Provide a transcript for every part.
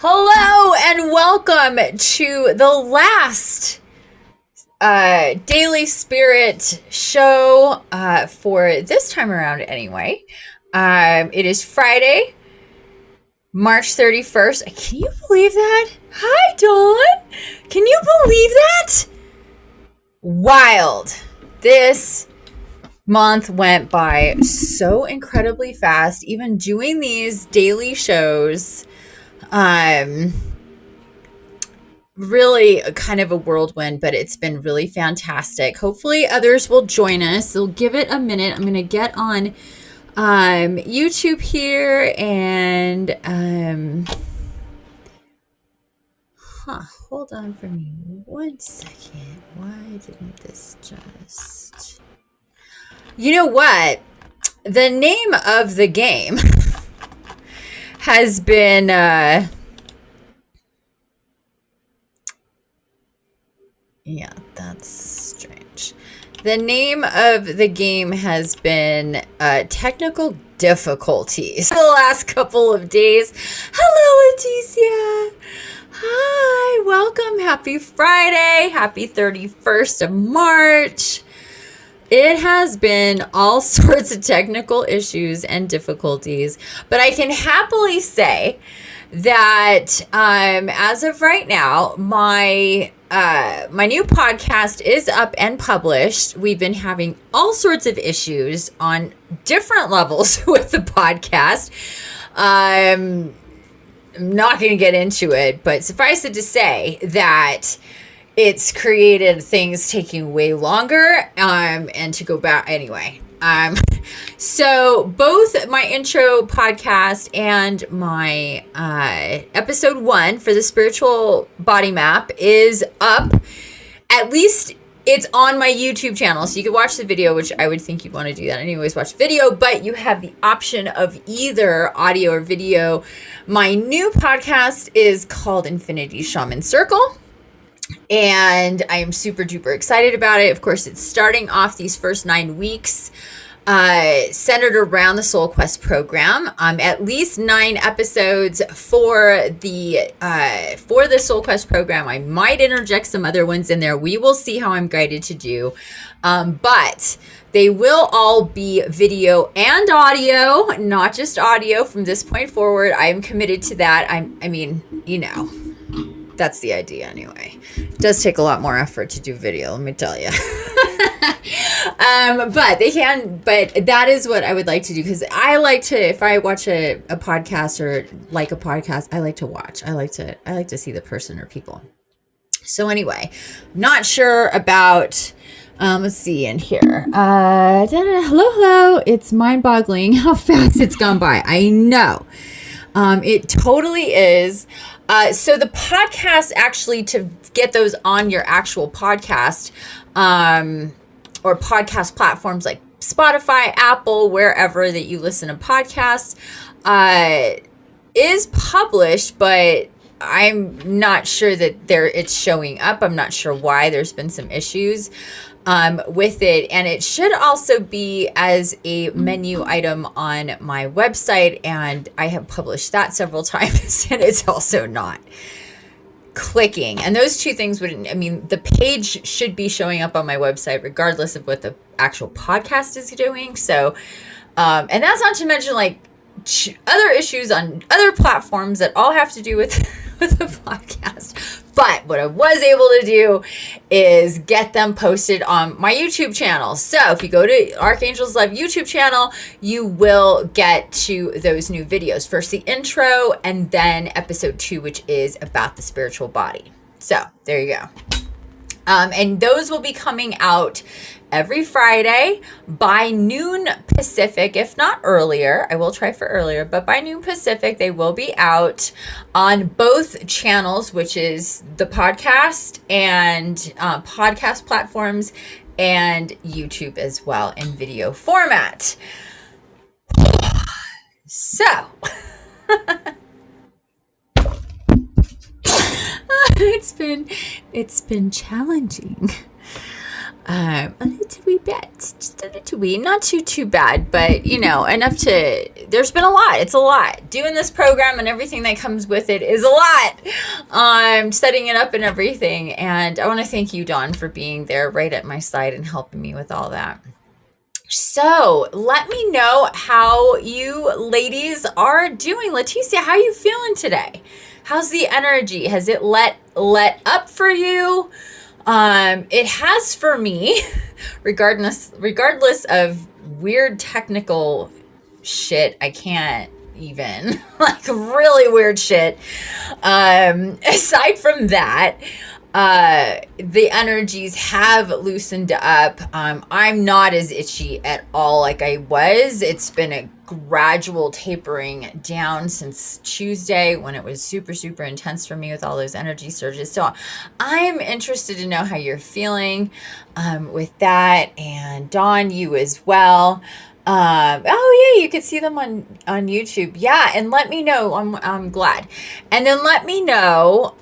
Hello and welcome to the last Daily Spirit show for this time around anyway. It is Friday, March 31st. Can you believe that? Hi, Dawn. Can you believe that? Wild. This month went by so incredibly fast. Even doing these daily shows, really kind of a whirlwind, but it's been really fantastic. Hopefully others will join us. So give it a minute. I'm going to get on YouTube here and hold on for me 1 second. Why didn't this just... You know what? The name of the game has been yeah, that's strange. The name of the game has been technical difficulties for the last couple of days. Hello, Leticia. Hi, welcome. Happy Friday. Happy 31st of March. It has been all sorts of technical issues and difficulties, but I can happily say that as of right now, my new podcast is up and published. We've been having all sorts of issues on different levels with the podcast. I'm not going to get into it, but suffice it to say that it's created things taking way longer, and to go back anyway. So both my intro podcast and my episode 1 for the spiritual body map is up. At least it's on my YouTube channel, so you can watch the video, which I would think you'd want to do that anyways, watch video, but you have the option of either audio or video. My new podcast is called Infiniti Shaman Circle, and I am super duper excited about it. Of course, it's starting off these first 9 weeks centered around the Soul Quest program. At least 9 episodes for the Soul Quest program. I might interject some other ones in there. We will see how I'm guided to do. But they will all be video and audio, not just audio from this point forward. I am committed to that. I mean, you know, that's the idea anyway. It does take a lot more effort to do video, let me tell you. But that is what I would like to do, because I like to, if I watch a podcast or like a podcast, I like to watch. I like to see the person or people. So anyway, not sure about, let's see in here. Hello. It's mind-boggling how fast it's gone by. I know. It totally is. So the podcast, actually, to get those on your actual podcast, or podcast platforms like Spotify, Apple, wherever that you listen to podcasts, is published, but I'm not sure that it's showing up. I'm not sure why. There's been some issues with it, and it should also be as a menu item on my website, and I have published that several times, and it's also not clicking. And those two things wouldn't, I mean, the page should be showing up on my website regardless of what the actual podcast is doing. So and that's not to mention like other issues on other platforms that all have to do with the podcast. But what I was able to do is get them posted on my YouTube channel. So if you go to Archangel's Love YouTube channel, you will get to those new videos. First the intro, and then episode 2, which is about the spiritual body. So there you go. And those will be coming out every Friday by noon Pacific, if not earlier. I will try for earlier, but by noon Pacific, they will be out on both channels, which is the podcast and podcast platforms and YouTube as well in video format. So, it's been challenging. A little wee bit, just a little wee, not too bad, but enough to. There's been a lot. It's a lot. Doing this program and everything that comes with it is a lot. Setting it up and everything, and I want to thank you, Dawn, for being there right at my side and helping me with all that. So let me know how you ladies are doing. Leticia, how are you feeling today? How's the energy? Has it let up for you? It has for me, regardless of weird technical shit. I can't even like really weird shit. Aside from that, the energies have loosened up. I'm not as itchy at all like I was. It's been a gradual tapering down since Tuesday when it was super intense for me with all those energy surges. So I'm interested to know how you're feeling with that, and Dawn, you as well. Oh yeah, you could see them on YouTube. Yeah, and let me know. I'm glad. And then let me know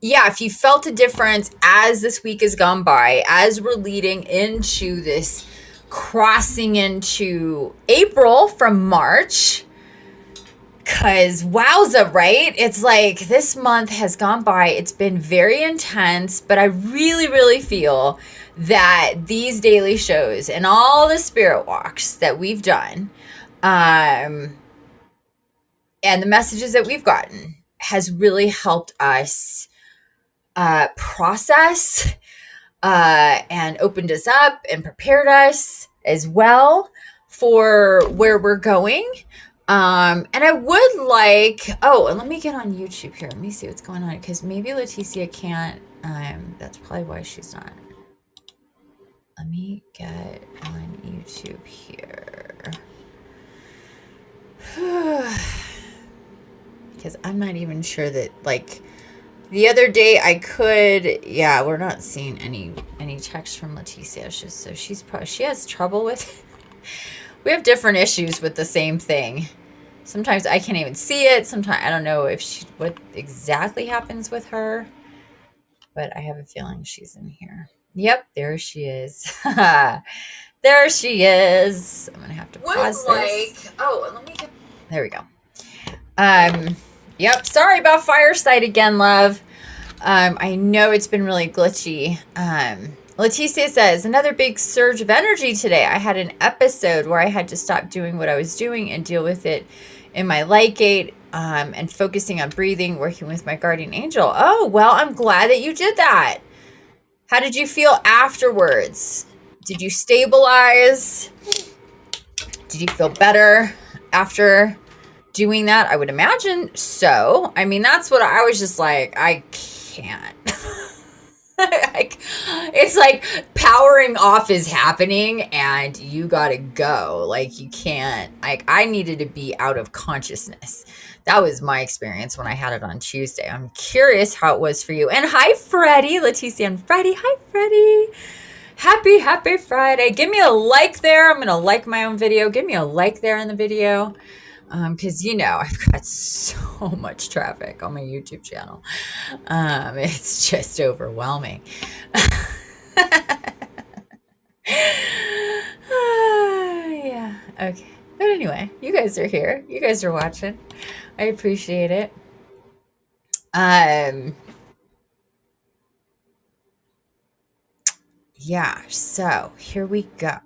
if you felt a difference as this week has gone by, as we're leading into this crossing into April from March. Because wowza, right? It's like this month has gone by. It's been very intense, but I really feel that these daily shows and all the spirit walks that we've done and the messages that we've gotten has really helped us process and opened us up and prepared us as well for where we're going. And I would like, and let me get on YouTube here. Let me see what's going on, because maybe Leticia can't, that's probably why she's not. Let me get on YouTube here. Because I'm not even sure that, like, the other day I could, we're not seeing any text from Leticia. So she has trouble with we have different issues with the same thing. Sometimes I can't even see it. Sometimes I don't know what exactly happens with her, but I have a feeling she's in here. Yep, there she is. There she is. I'm gonna have to pause this. Let me get. There we go. Yep. Sorry about Fireside again, love. I know it's been really glitchy. Leticia says, another big surge of energy today. I had an episode where I had to stop doing what I was doing and deal with it in my light gate, and focusing on breathing, working with my guardian angel. Oh, well, I'm glad that you did that. How did you feel afterwards? Did you stabilize? Did you feel better after doing that? I would imagine so. I mean, that's what I was just like, I can't. It's like powering off is happening and you gotta go. Like, you can't, like, I needed to be out of consciousness. That was my experience when I had it on Tuesday. I'm curious how it was for you. And hi, Freddie, Leticia and Freddie. Hi, Freddie. Happy Friday. Give me a like there. I'm gonna like my own video. Give me a like there in the video. Because I've got so much traffic on my YouTube channel. It's just overwhelming. Yeah, okay. But anyway, you guys are here. You guys are watching. I appreciate it. Yeah, so here we go.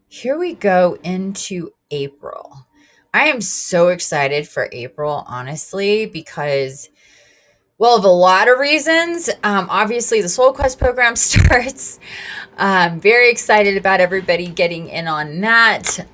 Here we go into April. I am so excited for April, honestly, because, well, of a lot of reasons. Obviously, the Soul Quest program starts. I'm very excited about everybody getting in on that.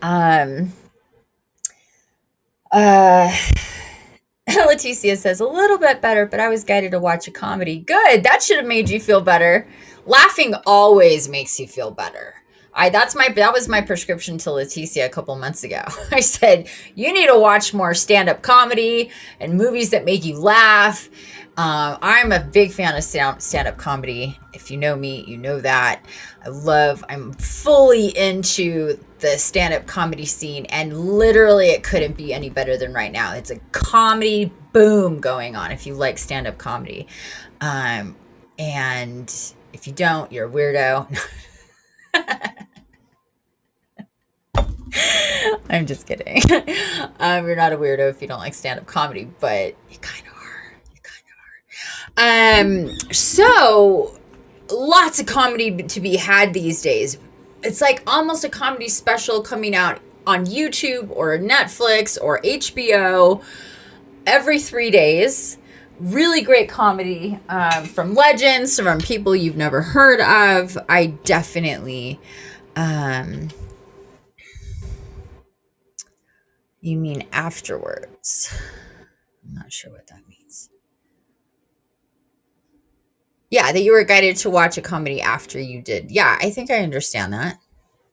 Leticia says, a little bit better, but I was guided to watch a comedy. Good. That should have made you feel better, Laughing always makes you feel better. That was my prescription to Leticia a couple months ago. I said, you need to watch more stand-up comedy and movies that make you laugh. I'm a big fan of stand-up comedy. If you know me, you know that. I'm fully into the stand-up comedy scene, and literally it couldn't be any better than right now. It's a comedy boom going on if you like stand-up comedy. And if you don't, you're a weirdo. I'm just kidding. You're not a weirdo if you don't like stand-up comedy, but you kind of are. You kind of are. So lots of comedy to be had these days. It's like almost a comedy special coming out on YouTube or Netflix or HBO every 3 days. Really great comedy from legends, from people you've never heard of. I definitely... You mean afterwards? I'm not sure what that means. Yeah, that you were guided to watch a comedy after you did. Yeah, I think I understand that.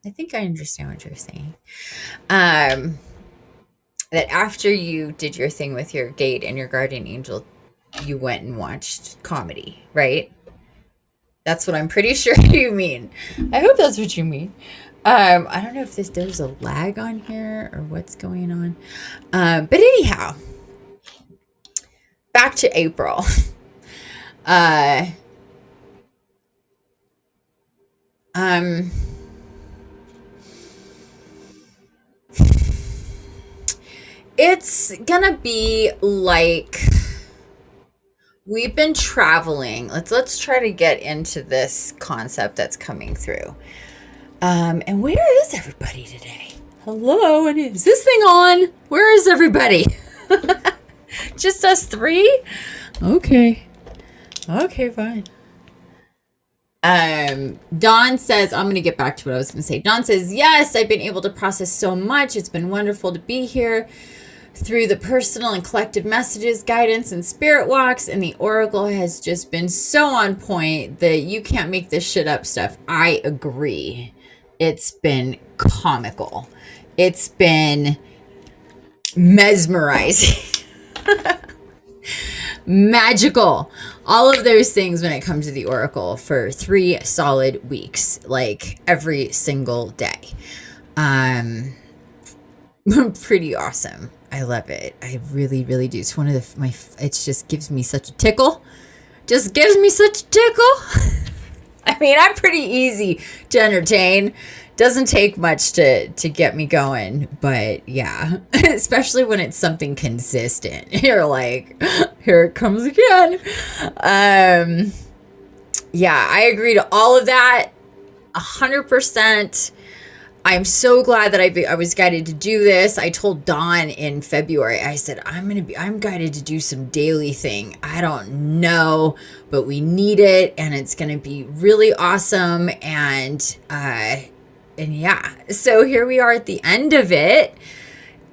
I think I understand what you're saying. That after you did your thing with your gate and your guardian angel, you went and watched comedy, right? That's what I'm pretty sure you mean. I hope that's what you mean. I don't know if there's a lag on here or what's going on. But anyhow, back to April. It's gonna be like we've been traveling. Let's try to get into this concept that's coming through. And where is everybody today? Hello, and is this thing on? Where is everybody? Just us three? Okay, fine. Dawn says, I'm going to get back to what I was going to say. Dawn says, yes, I've been able to process so much. It's been wonderful to be here through the personal and collective messages, guidance, and spirit walks. And the oracle has just been so on point that you can't make this shit up stuff. I agree. It's been comical. It's been mesmerizing. Magical. All of those things when it comes to the oracle for 3 solid weeks, like every single day. Pretty awesome. I love it. I really, really do. It's one of it just gives me such a tickle. Just gives me such a tickle. I mean, I'm pretty easy to entertain. Doesn't take much to get me going, but yeah, especially when it's something consistent. You're like, here it comes again. Yeah, I agree to all of that 100%. I'm so glad that I was guided to do this. I told Dawn in February, I said, I'm guided to do some daily thing. I don't know, but we need it, and it's going to be really awesome. And yeah, so here we are at the end of it,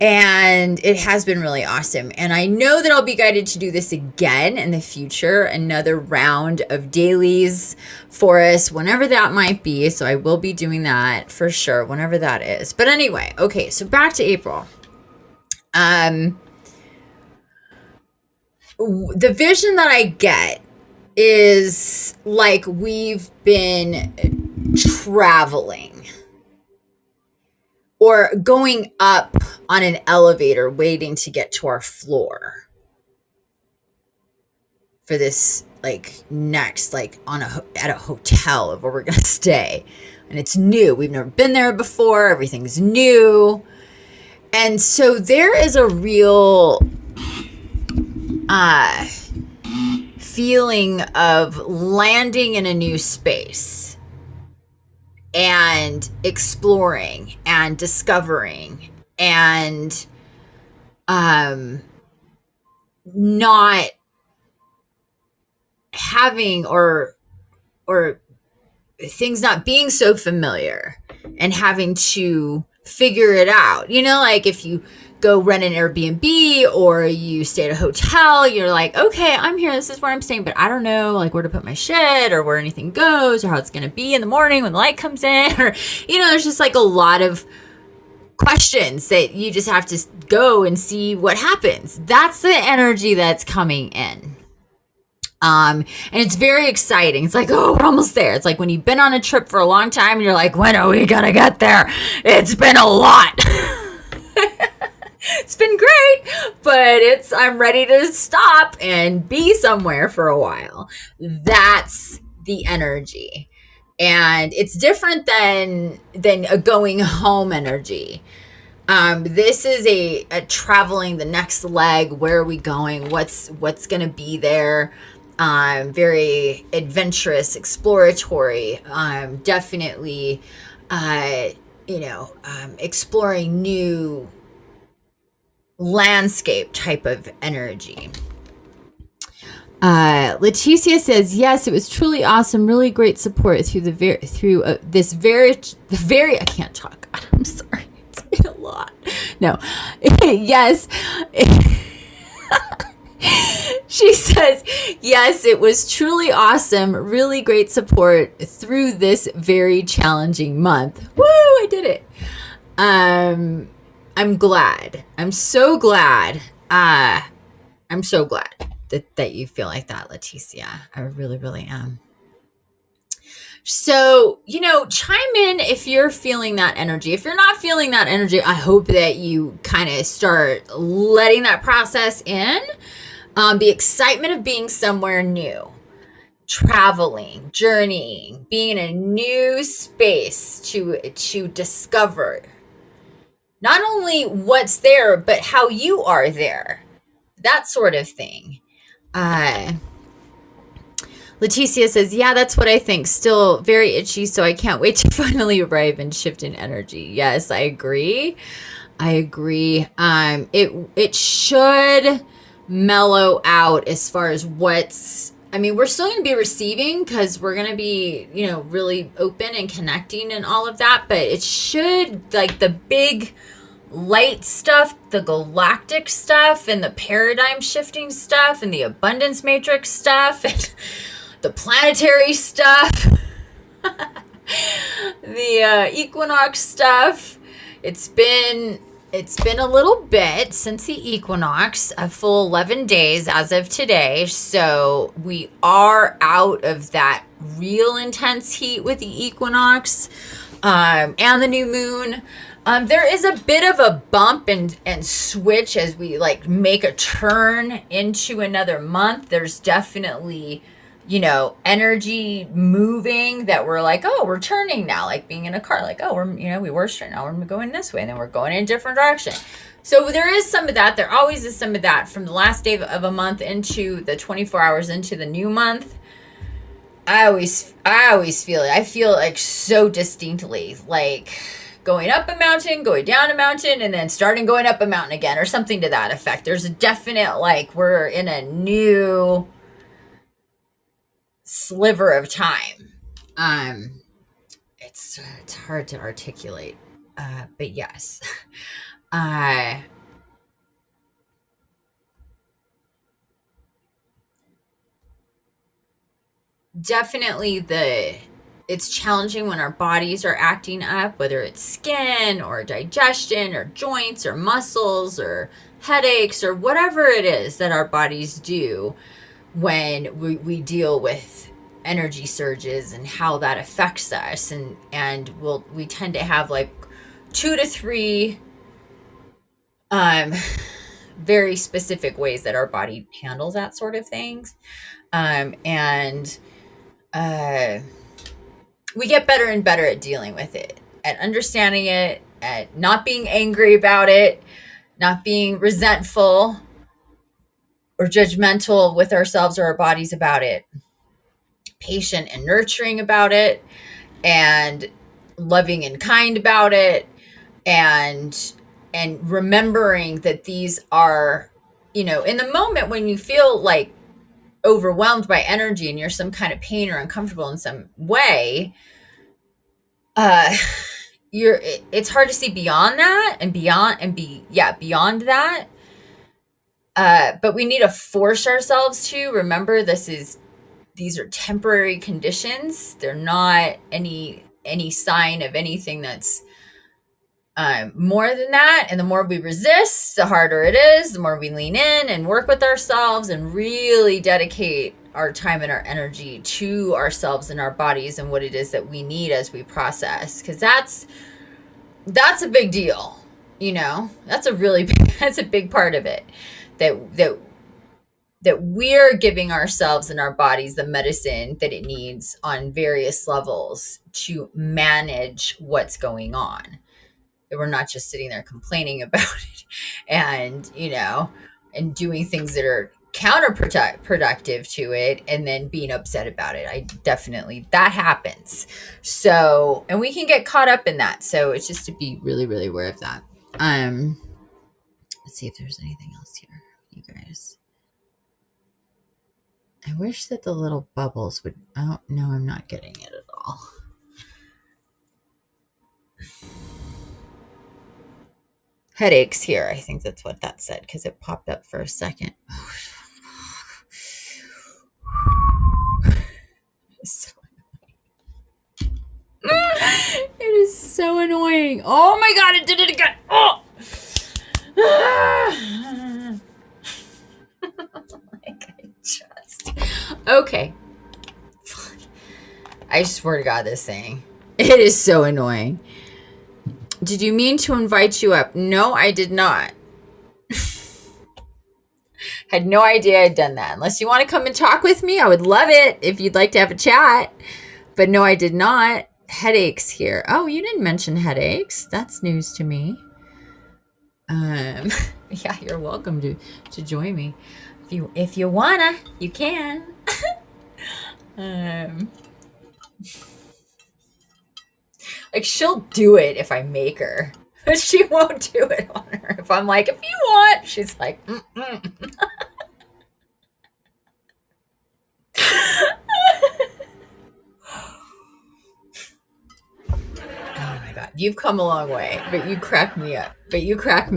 and it has been really awesome. And I know that I'll be guided to do this again in the future, another round of dailies for us, whenever that might be. So I will be doing that for sure, whenever that is. But anyway, okay, so back to April. The vision that I get is like we've been traveling or going up on an elevator waiting to get to our floor for this like next, like at a hotel of where we're gonna stay. And it's new. We've never been there before. Everything's new. And so there is a real feeling of landing in a new space and exploring and discovering and not having or things not being so familiar and having to figure it out. You know, like if you go rent an Airbnb or you stay at a hotel, you're like, okay, I'm here. This is where I'm staying, but I don't know like where to put my shit or where anything goes or how it's going to be in the morning when the light comes in, or, there's just like a lot of questions that you just have to go and see what happens. That's the energy that's coming in. And it's very exciting. It's like, oh, we're almost there. It's like when you've been on a trip for a long time and you're like, when are we gonna get there? It's been a lot. It's been great, but I'm ready to stop and be somewhere for a while. That's the energy. And it's different than a going home energy. This is a traveling the next leg. Where are we going? What's going to be there? Very adventurous, exploratory, definitely, exploring new landscape type of energy. Leticia says, yes, it was truly awesome. Really great support through this very, I can't talk. I'm sorry. It's been a lot. No. Yes. She says, yes, it was truly awesome. Really great support through this very challenging month. Woo, I did it. I'm glad. I'm so glad. I'm so glad that you feel like that, Leticia. I really, really am. So, chime in if you're feeling that energy. If you're not feeling that energy, I hope that you kind of start letting that process in. The excitement of being somewhere new, traveling, journeying, being in a new space to discover not only what's there, but how you are there. That sort of thing. Leticia says, yeah, that's what I think. Still very itchy, so I can't wait to finally arrive and shift in energy. Yes, I agree. It should mellow out as far as we're still going to be receiving because we're going to be, really open and connecting and all of that. But it should, like the big light stuff, the galactic stuff and the paradigm shifting stuff and the abundance matrix stuff and the planetary stuff, the equinox stuff. It's been a little bit since the equinox, a full 11 days as of today. So we are out of that real intense heat with the equinox and the new moon. There is a bit of a bump and switch as we like make a turn into another month. There's definitely, energy moving that we're like, oh, we're turning now, like being in a car, like, oh, we were straight, now we're going this way, and then we're going in a different direction. So there is some of that. There always is some of that from the last day of a month into the 24 hours into the new month. I always feel it. I feel like so distinctly, like going up a mountain, going down a mountain, and then starting going up a mountain again, or something to that effect. There's a definite, like, we're in a new sliver of time. It's hard to articulate, but yes. Definitely it's challenging when our bodies are acting up, whether it's skin or digestion or joints or muscles or headaches or whatever it is that our bodies do when we deal with energy surges and how that affects us. And we tend to have like 2 to 3 very specific ways that our body handles that sort of things. We get better and better at dealing with it, at understanding it, at not being angry about it, not being resentful or judgmental with ourselves or our bodies about it, patient and nurturing about it, and loving and kind about it, and remembering that these are, in the moment when you feel like overwhelmed by energy and you're some kind of pain or uncomfortable in some way, it's hard to see beyond that and beyond that. But we need to force ourselves to remember these are temporary conditions. They're not any sign of anything that's more than that. And the more we resist, the harder it is. The more we lean in and work with ourselves and really dedicate our time and our energy to ourselves and our bodies and what it is that we need as we process, because that's a big deal. That's that's a big part of it, that we're giving ourselves and our bodies the medicine that it needs on various levels to manage what's going on. That we're not just sitting there complaining about it and doing things that are counterproductive to it and then being upset about it. That happens. So, and we can get caught up in that. So it's just to be really, really aware of that. Let's see if there's anything else here, you guys. I wish that the little bubbles would, oh, no, I'm not getting it at all. Headaches here. I think that's what that said because it popped up for a second. It is so annoying. Oh my God, it did it again. Oh. Okay. I swear to God, this thing. It is so annoying. Did you mean to invite you up? No, I did not. Had no idea I'd done that. Unless you want to come and talk with me, I would love it if you'd like to have a chat. But no, I did not. Headaches here. Oh, you didn't mention headaches. That's news to me. Yeah, you're welcome to join me. If you wanna, you can. Like, she'll do it if I make her. But she won't do it on her. If I'm like, if you want, she's like, mm-mm. Oh my God. You've come a long way, but you crack me up. You come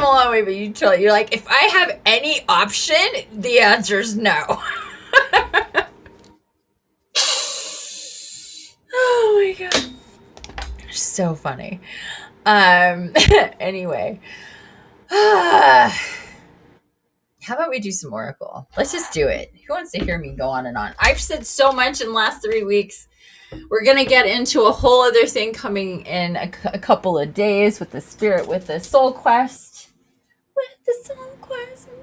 a long way, but you're like, if I have any option, the answer is no. Oh my God. So funny. Anyway. How about we do some Oracle? Let's just do it. Who wants to hear me go on and on? I've said so much in the last 3 weeks. We're going to get into a whole other thing coming in a couple of days with the spirit, with the soul quest. I'm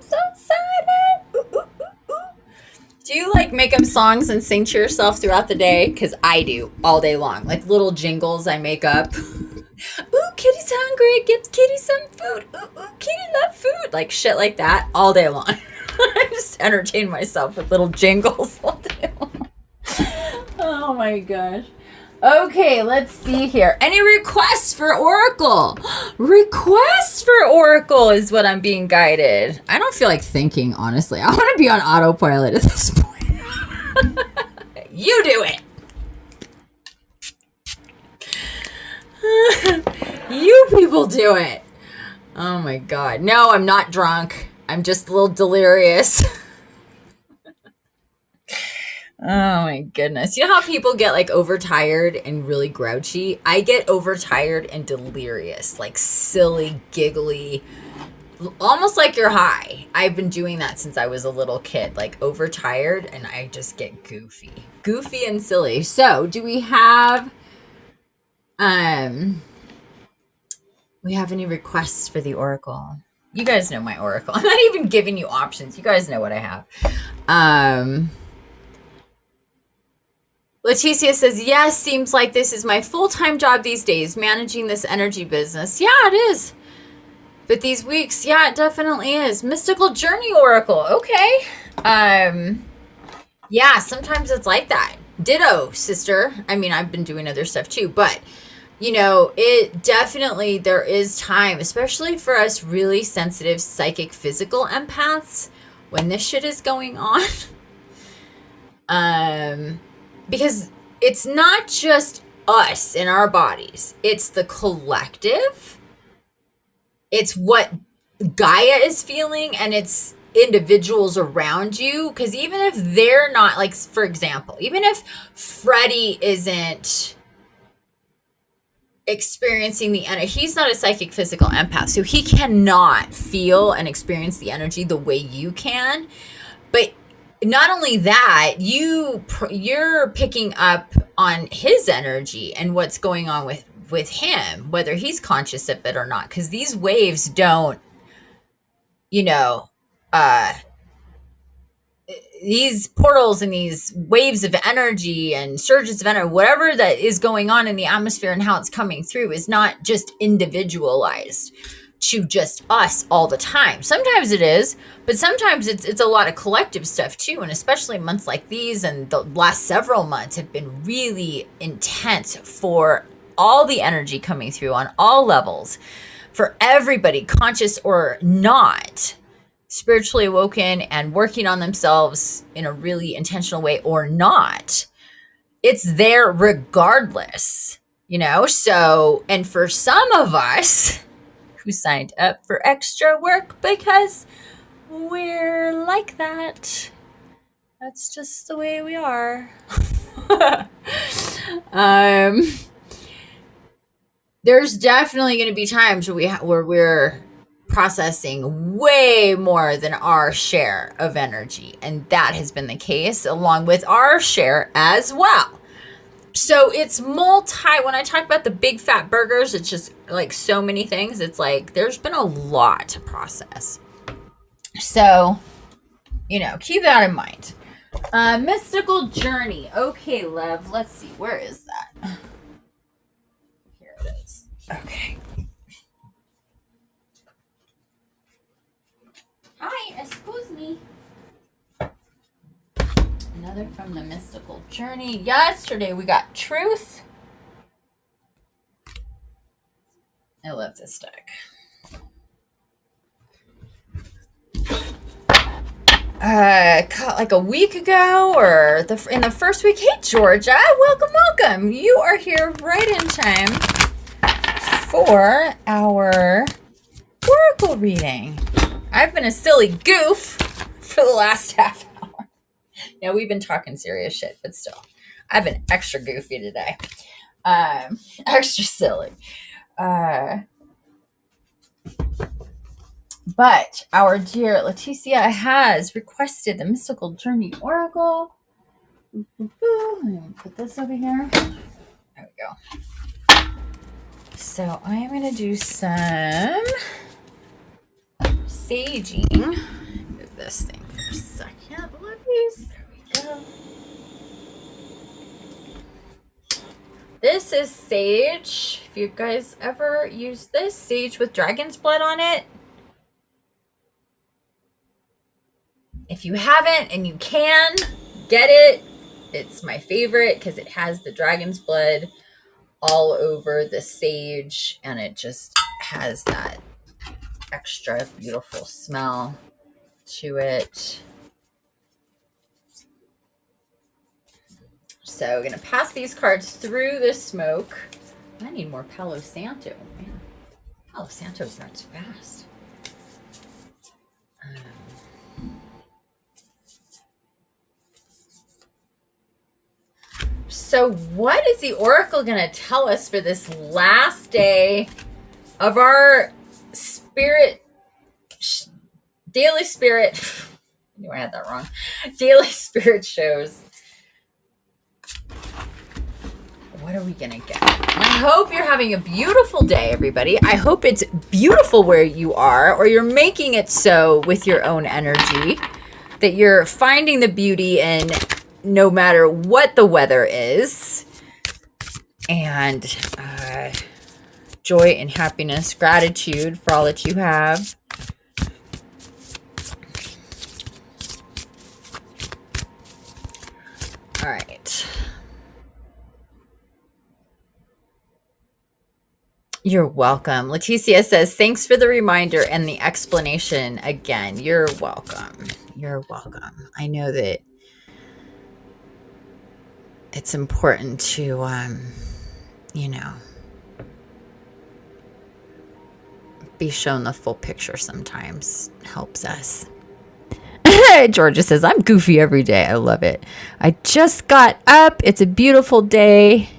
so excited. Ooh, ooh, ooh, ooh. Do you like make up songs and sing to yourself throughout the day? Because I do all day long. Like little jingles I make up. Ooh, kitty's hungry. Get kitty some food. Ooh, kitty love food. Like shit like that all day long. I just entertain myself with little jingles all day long. Oh my gosh. Okay, let's see here. Any requests for Oracle? Requests for Oracle is what I'm being guided. I don't feel like thinking, honestly. I want to be on autopilot at this point. You do it. You people do it. Oh my God. No, I'm not drunk. I'm just a little delirious. Oh my goodness. You know how people get like overtired and really grouchy? I get overtired and delirious, like silly, giggly, almost like you're high. I've been doing that since I was a little kid, like overtired, and I just get goofy and silly. So do we have any requests for the Oracle? You guys know my Oracle. I'm not even giving you options. You guys know what I have. Leticia says, yes, seems like this is my full-time job these days, managing this energy business. Yeah, it is. But these weeks, yeah, it definitely is. Mystical Journey Oracle. Okay. Yeah, sometimes it's like that. Ditto, sister. I mean, I've been doing other stuff too, but it definitely, there is time, especially for us really sensitive, psychic, physical empaths when this shit is going on. Because it's not just us in our bodies. It's the collective. It's what Gaia is feeling, and it's individuals around you. Because even if they're not, like, for example, even if Freddie isn't experiencing the energy, he's not a psychic physical empath, so he cannot feel and experience the energy the way you can. But not only that, you're picking up on his energy and what's going on with him, whether he's conscious of it or not, because these waves don't, these portals and these waves of energy and surges of energy, whatever that is going on in the atmosphere and how it's coming through, is not just individualized to just us all the time. Sometimes it is, but sometimes it's a lot of collective stuff too. And especially months like these and the last several months have been really intense for all the energy coming through on all levels, for everybody, conscious or not, spiritually awoken and working on themselves in a really intentional way or not. It's there regardless, So, and for some of us who signed up for extra work because we're like that, that's just the way we are. There's definitely going to be times where we're processing way more than our share of energy. And that has been the case along with our share as well. So it's when I talk about the big fat burgers, it's just like so many things. It's like there's been a lot to process. So, keep that in mind. Mystical journey. Okay, love. Let's see. Where is that? Here it is. Okay. Hi, excuse me. Another from the mystical journey. Yesterday we got truth. I love this deck. Like a week ago or in the first week. Hey, Georgia, welcome. You are here right in time for our oracle reading. I've been a silly goof for the last half hour. Yeah, we've been talking serious shit, but still, I've been extra goofy today. Extra silly. But our dear Leticia has requested the Mystical Journey Oracle. Let me put this over here. There we go. So I am going to do some saging. Move this thing for a second, please. There we go. This is sage. If you guys ever use this, sage with dragon's blood on it. If you haven't and you can, get it. It's my favorite because it has the dragon's blood all over the sage and it just has that extra beautiful smell to it. So we're going to pass these cards through the smoke. I need more Palo Santo. Man, Palo Santo starts fast. So what is the oracle going to tell us for this last day of our daily spirit? I knew I had that wrong. Daily spirit shows. What are we going to get? I hope you're having a beautiful day, everybody. I hope it's beautiful where you are, or you're making it so with your own energy, that you're finding the beauty in no matter what the weather is, and joy and happiness, gratitude for all that you have. All right. You're welcome. Leticia says, thanks for the reminder and the explanation again. You're welcome. You're welcome. I know that it's important to you know, be shown the full picture sometimes helps us. Georgia says, I'm goofy every day. I love it. I just got up. It's a beautiful day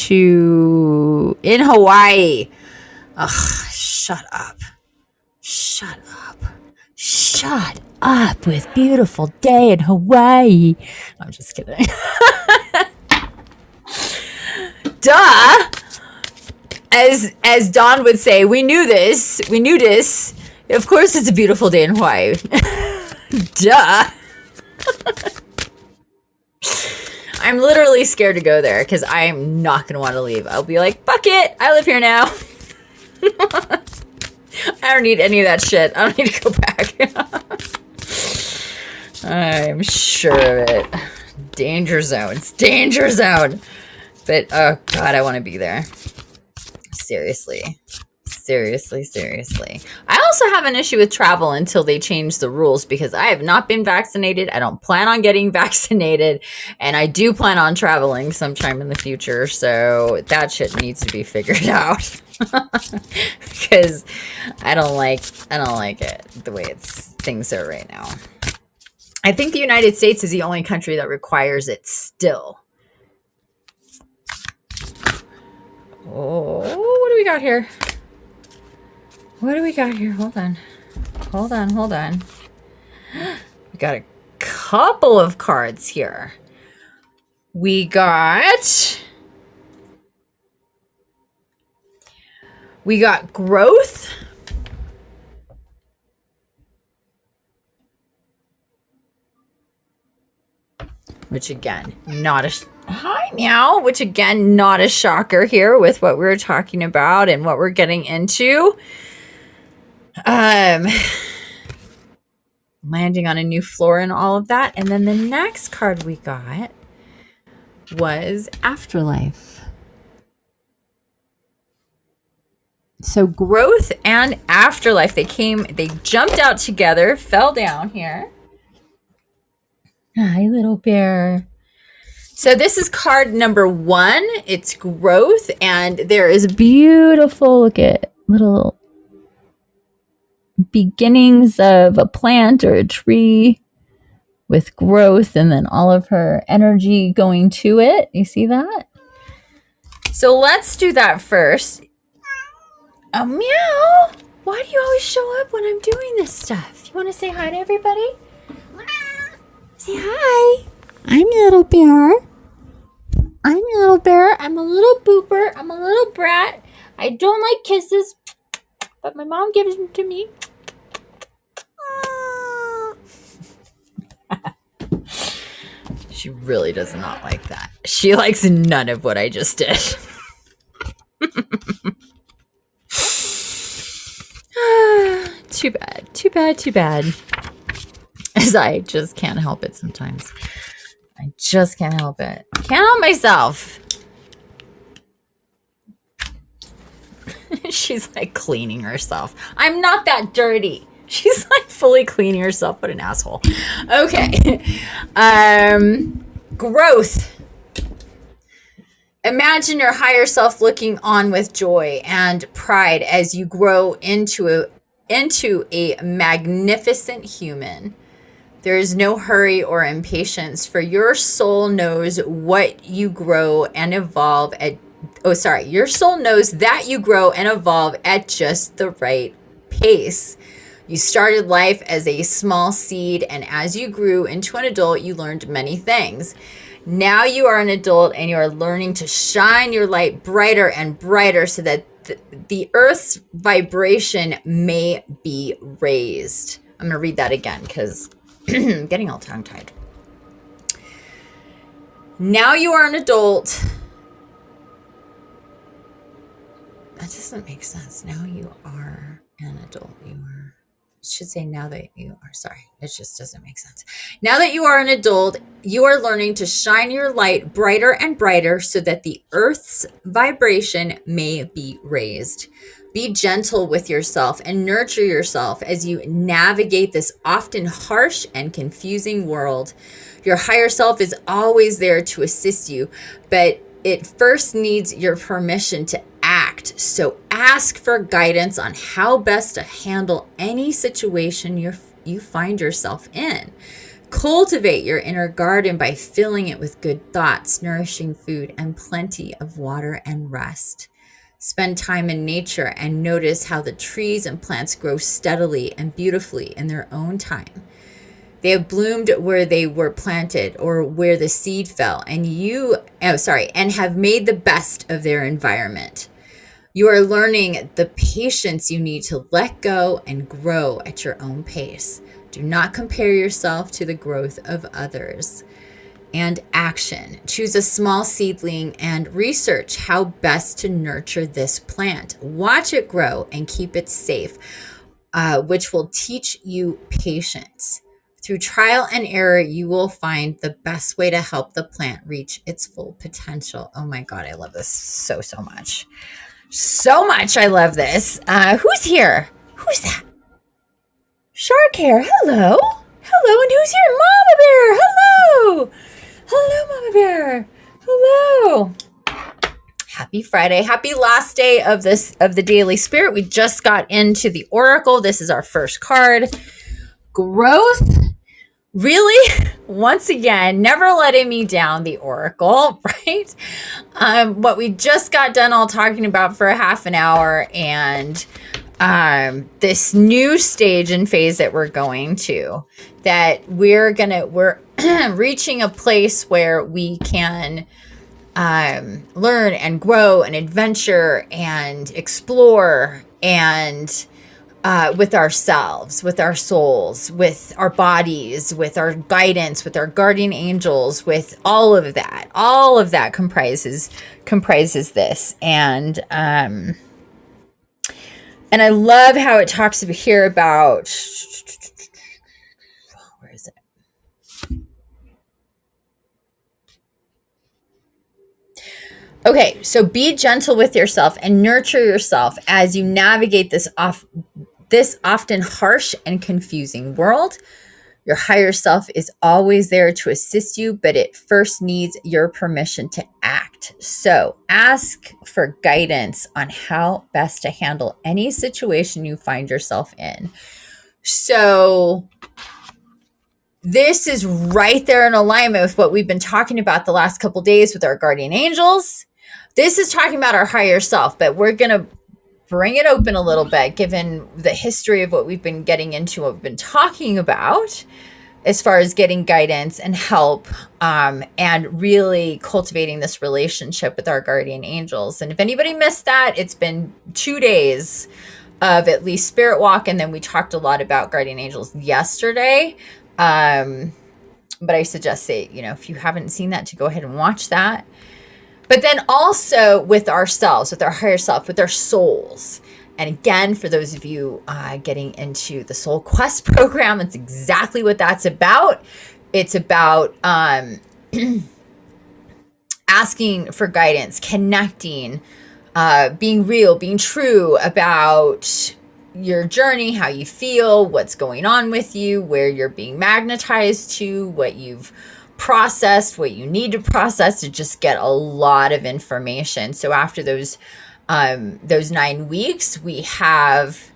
in Hawaii. Ugh, shut up. Shut up. Shut up with beautiful day in Hawaii. I'm just kidding. Duh. As Dawn would say, we knew this. We knew this. Of course it's a beautiful day in Hawaii. Duh. I'm literally scared to go there because I'm not going to want to leave. I'll be like, fuck it. I live here now. I don't need any of that shit. I don't need to go back. I'm sure of it. Danger zone. It's danger zone. But, oh, God, I want to be there. Seriously. Seriously. I also have an issue with travel until they change the rules because I have not been vaccinated. I don't plan on getting vaccinated. And I do plan on traveling sometime in the future. So that shit needs to be figured out. Because I don't like it the way things are right now. I think the United States is the only country that requires it still. Oh, what do we got here? Hold on. We got a couple of cards here. We got growth. Which again, not a shocker here with what we were talking about and what we're getting into. Landing on a new floor and all of that. And then the next card we got was afterlife. So growth and afterlife, they jumped out together, fell down here. Hi, little bear. So this is card number 1. It's growth, and there is beautiful, look at little beginnings of a plant or a tree with growth, and then all of her energy going to it. You see that? So let's do that first. Oh, meow. Why do you always show up when I'm doing this stuff? You want to say hi to everybody? Say hi. I'm Little Bear. I'm a little booper. I'm a little brat. I don't like kisses, but my mom gives them to me. She really does not like that. She likes none of what I just did. Too bad. As I just can't help it sometimes. I just can't help it. Can't help myself. She's like cleaning herself. I'm not that dirty. She's like fully cleaning herself. What an asshole. Okay. Growth. Imagine your higher self looking on with joy and pride as you grow into a magnificent human. There is no hurry or impatience, for your soul knows what you grow and evolve at. Your soul knows that you grow and evolve at just the right pace. You started life as a small seed, and as you grew into an adult, you learned many things. Now you are an adult, and you are learning to shine your light brighter and brighter so that the Earth's vibration may be raised. I'm going to read that again because I'm getting all tongue-tied. Now you are an adult. That doesn't make sense. Now you are an adult. It should say now that you are. Sorry, it just doesn't make sense. Now that you are an adult, you are learning to shine your light brighter and brighter so that the Earth's vibration may be raised. Be gentle with yourself and nurture yourself as you navigate this often harsh and confusing world. Your higher self is always there to assist you, but it first needs your permission to act. So ask for guidance on how best to handle any situation you find yourself in. Cultivate your inner garden by filling it with good thoughts, nourishing food, and plenty of water and rest. Spend time in nature and notice how the trees and plants grow steadily and beautifully in their own time. They have bloomed where they were planted or where the seed fell, and have made the best of their environment. You are learning the patience you need to let go and grow at your own pace. Do not compare yourself to the growth of others. And action. Choose a small seedling and research how best to nurture this plant. Watch it grow and keep it safe, which will teach you patience. Through trial and error, you will find the best way to help the plant reach its full potential. Oh my God, I love this so much. So much. I love this. Who's here? Who's that? Shark hair. Hello. Hello. And who's here? Mama Bear. Hello. Hello, Mama Bear. Hello. Happy Friday. Happy last day of the Daily Spirit. We just got into the Oracle. This is our first card. Growth. Really, once again, never letting me down, the Oracle, right? What we just got done all talking about for a half an hour, and this new stage and phase that we're going to, that we're reaching a place where we can learn and grow and adventure and explore and with ourselves, with our souls, with our bodies, with our guidance, with our guardian angels, with all of that. All of that comprises this. And I love how it talks here about, where is it? Okay, so be gentle with yourself and nurture yourself as you navigate this often harsh and confusing world. Your higher self is always there to assist you, but it first needs your permission to act. So ask for guidance on how best to handle any situation you find yourself in. So this is right there in alignment with what we've been talking about the last couple of days with our guardian angels. This is talking about our higher self, but we're going to bring it open a little bit, given the history of what we've been getting into, what we've been talking about as far as getting guidance and help, and really cultivating this relationship with our guardian angels. And if anybody missed that, it's been 2 days of at least spirit walk. And then we talked a lot about guardian angels yesterday. But I suggest if you haven't seen that, to go ahead and watch that. But then also with ourselves, with our higher self, with our souls. And again, for those of you getting into the Soul Quest program, that's exactly what that's about. It's about asking for guidance, connecting, being real, being true about your journey, how you feel, what's going on with you, where you're being magnetized to, what you've processed, what you need to process to just get a lot of information. So after those 9 weeks, we have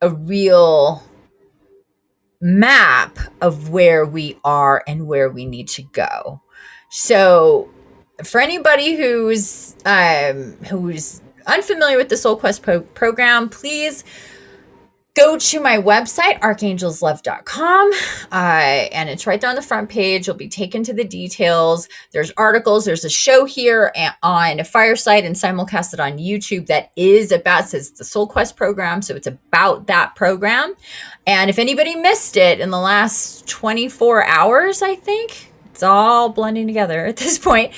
a real map of where we are and where we need to go. So for anybody who's unfamiliar with the Soul Quest program, please go to my website, archangelslove.com, and it's right down the front page. You'll be taken to the details. There's articles. There's a show here on Fireside and simulcasted on YouTube that says the Soul Quest program. So it's about that program. And if anybody missed it in the last 24 hours, I think, it's all blending together at this point.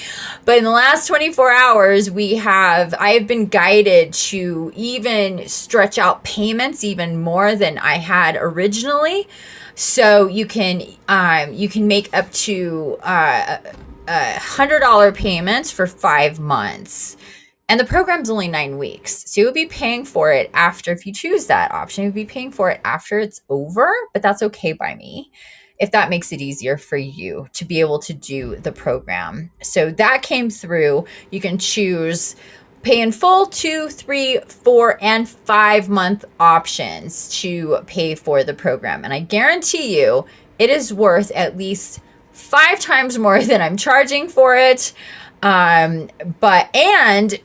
But in the last 24 hours, I have been guided to even stretch out payments even more than I had originally. So you can make up to $100 payments for 5 months. And the program's only 9 weeks. So you'll be paying for it after, if you choose that option, you'll be paying for it after it's over, but that's okay by me. if that makes it easier for you to be able to do the program. So that came through. You can choose pay in full, 2, 3, 4, and 5 month options to pay for the program. And I guarantee you it is worth at least 5 times more than I'm charging for it. And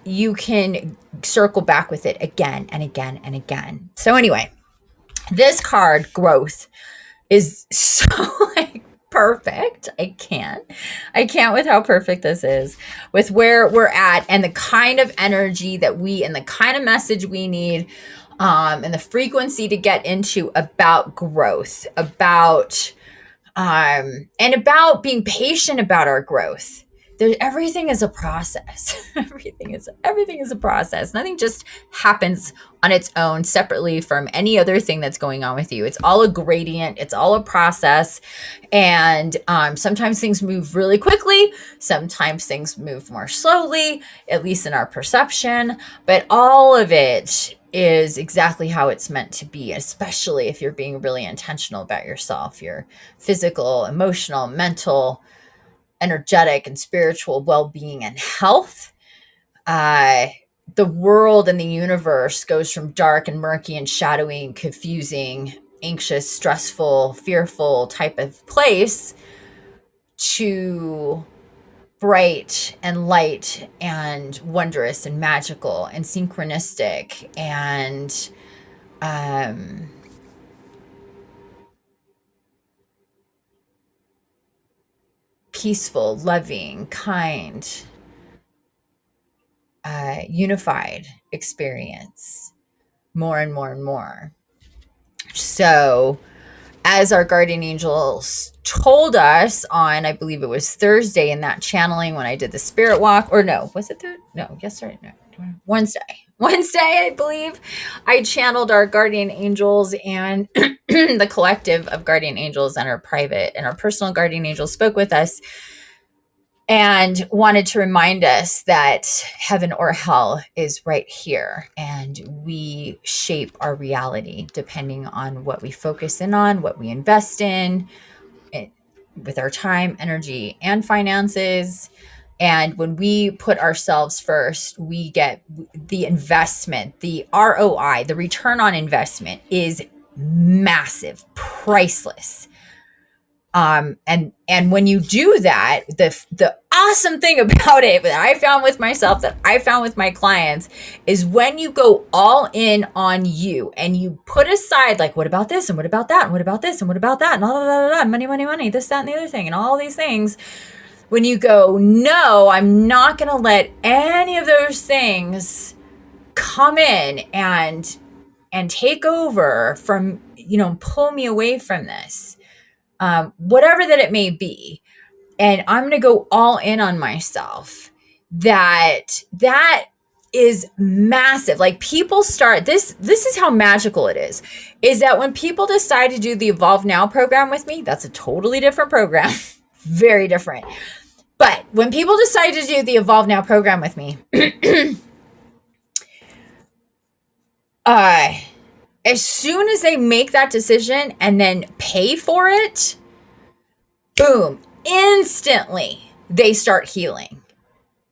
you can circle back with it again and again and again. So anyway, this card, growth, is so like perfect. I can't with how perfect this is, with where we're at and the kind of energy that and the kind of message we need, and the frequency to get into about growth, about and about being patient about our growth. Everything is a process. everything is a process. Nothing just happens on its own separately from any other thing that's going on with you. It's all a gradient. It's all a process. And sometimes things move really quickly. Sometimes things move more slowly, at least in our perception. But all of it is exactly how it's meant to be, especially if you're being really intentional about yourself, your physical, emotional, mental, energetic, and spiritual well-being and health. The world and the universe goes from dark and murky and shadowy and confusing, anxious, stressful, fearful type of place to bright and light and wondrous and magical and synchronistic and peaceful, loving, kind, unified experience, more and more and more. So as our guardian angels told us on, I believe it was Thursday in that channeling when I did the spirit walk, or no, was it Thursday? No, yesterday, no, Wednesday, I believe, I channeled our guardian angels and the collective of guardian angels and our private and our personal guardian angels spoke with us and wanted to remind us that heaven or hell is right here, and we shape our reality depending on what we focus in on, what we invest in with our time, energy, and finances. And when we put ourselves first, we get the investment, the ROI, the return on investment is massive, priceless. And when you do that, the awesome thing about it that I found with myself, that I found with my clients, is when you go all in on you and you put aside, like, what about this? And what about that? And what about this? And what about that? And blah, blah, blah, blah, money, this, that, and the other thing, and all these things. When you go, no, I'm not going to let any of those things come in and take over from, pull me away from this. Whatever that it may be, and I'm going to go all in on myself, that is massive. Like, people start, this is how magical it is that when people decide to do the Evolve Now program with me, that's a totally different program, very different. But when people decide to do the Evolve Now program with me, as soon as they make that decision and then pay for it, boom, instantly they start healing.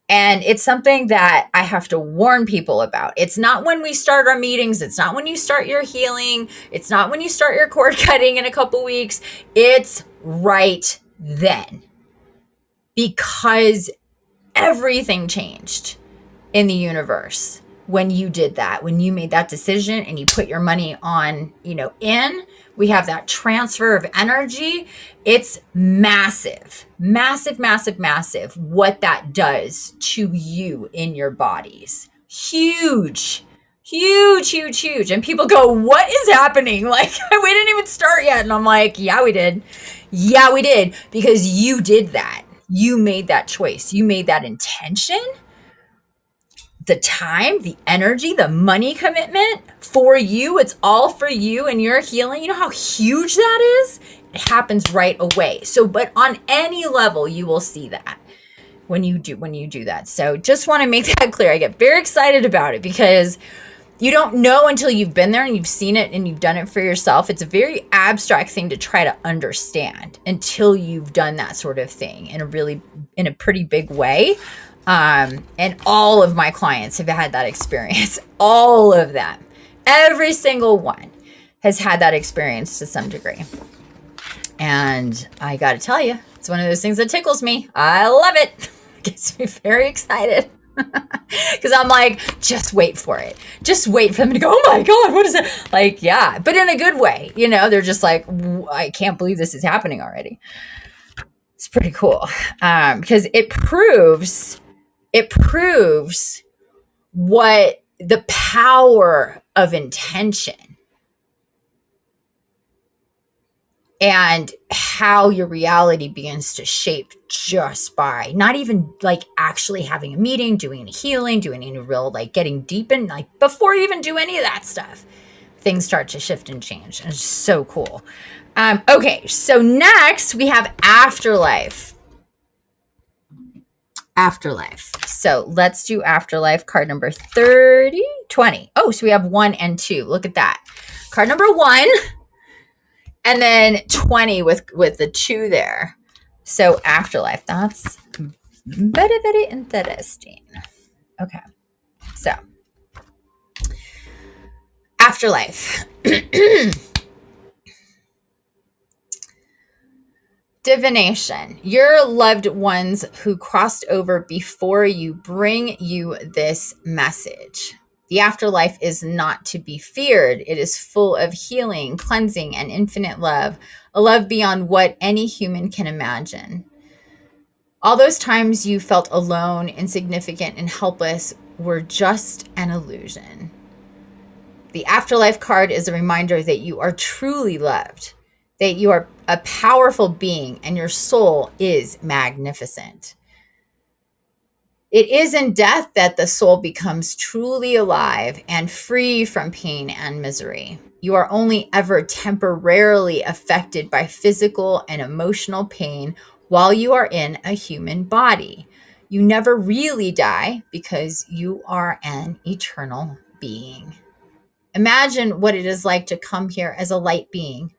And it's something that I have to warn people about. It's not when we start our meetings. It's not when you start your healing. It's not when you start your cord cutting in a couple weeks. It's right then. Because everything changed in the universe when you did that, when you made that decision and you put your money on, we have that transfer of energy. It's massive, massive, massive, massive what that does to you in your bodies. Huge, huge, huge, huge. And people go, what is happening? Like, we didn't even start yet. And I'm like, yeah, we did. Yeah, we did. Because you did that. You made that choice. You made that intention. The time, the energy, the money commitment for you. It's all for you and your healing. You know how huge that is? It happens right away. So, but on any level, you will see that when you do that. So just want to make that clear. I get very excited about it because you don't know until you've been there and you've seen it and you've done it for yourself. It's a very abstract thing to try to understand until you've done that sort of thing in a pretty big way. And all of my clients have had that experience. All of them. Every single one has had that experience to some degree. And I got to tell you, it's one of those things that tickles me. I love it. It gets me very excited. Because I'm like, just wait for it. Just wait for them to go, oh my God, what is it? Like, yeah, but in a good way. You know, they're just like, I can't believe this is happening already. It's pretty cool. Because it proves what the power of intention and how your reality begins to shape just by not even like actually having a meeting, doing a healing, doing any real like getting deep in, like before you even do any of that stuff, things start to shift and change. And it's so cool. Okay, so next we have afterlife. Afterlife. So let's do afterlife. Card number 20. Oh, so we have 1 and 2. Look at that. Card number 1. And then 20 with the 2 there. So afterlife. That's very, very interesting. Okay. So afterlife. Divination. Your loved ones who crossed over before you bring you this message. The afterlife is not to be feared. It is full of healing, cleansing, and infinite love, a love beyond what any human can imagine. All those times you felt alone, insignificant, and helpless were just an illusion. The afterlife card is a reminder that you are truly loved, that you are a powerful being, and your soul is magnificent. It is in death that the soul becomes truly alive and free from pain and misery. You are only ever temporarily affected by physical and emotional pain while you are in a human body. You never really die because you are an eternal being. Imagine what it is like to come here as a light being.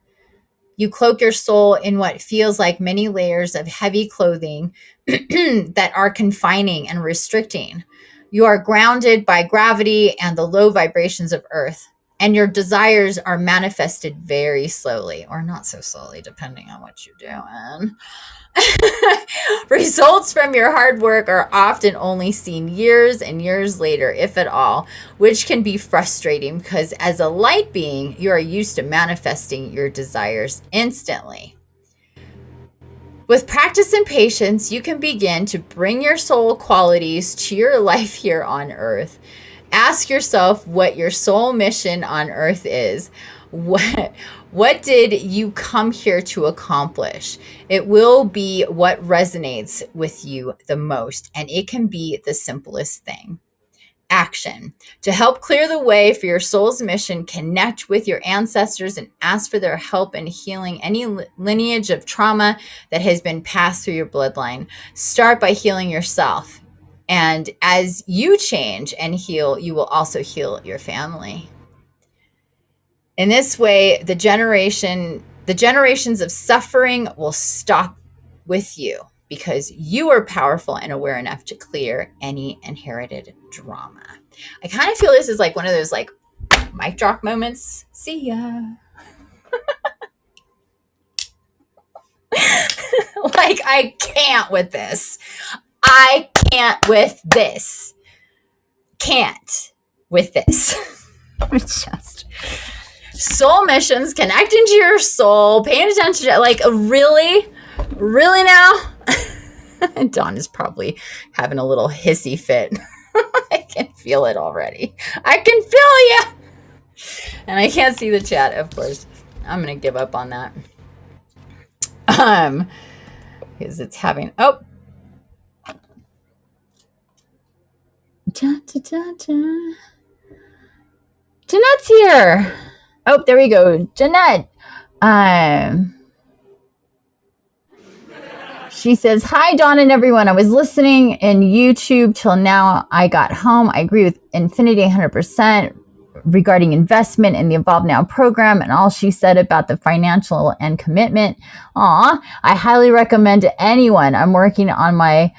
You cloak your soul in what feels like many layers of heavy clothing that are confining and restricting. You are grounded by gravity and the low vibrations of Earth, and your desires are manifested very slowly, or not so slowly, depending on what you're doing. Results from your hard work are often only seen years and years later, if at all, which can be frustrating because as a light being, you are used to manifesting your desires instantly. With practice and patience, you can begin to bring your soul qualities to your life here on Earth. Ask yourself what your soul mission on Earth is. What did you come here to accomplish? It will be what resonates with you the most, and it can be the simplest thing. Action. To help clear the way for your soul's mission, connect with your ancestors and ask for their help in healing any lineage of trauma that has been passed through your bloodline. Start by healing yourself. And as you change and heal, you will also heal your family. In this way, the generations of suffering will stop with you because you are powerful and aware enough to clear any inherited drama. I kind of feel this is like one of those like mic drop moments. See ya. Like, I can't with this. I can't with this. Can't with this. It's just soul missions, connecting to your soul, paying attention to, like, really now. Dawn is probably having a little hissy fit. I can feel it already. I can feel you. And I can't see the chat, of course. I'm gonna give up on that. Because it's having Jeanette's here. Oh, there we go. Jeanette. She says, hi, Dawn and everyone. I was listening in YouTube till now. I got home. I agree with Infiniti 100%. regarding investment in the Evolve Now program and all she said about the financial and commitment. I highly recommend to anyone. I'm working on my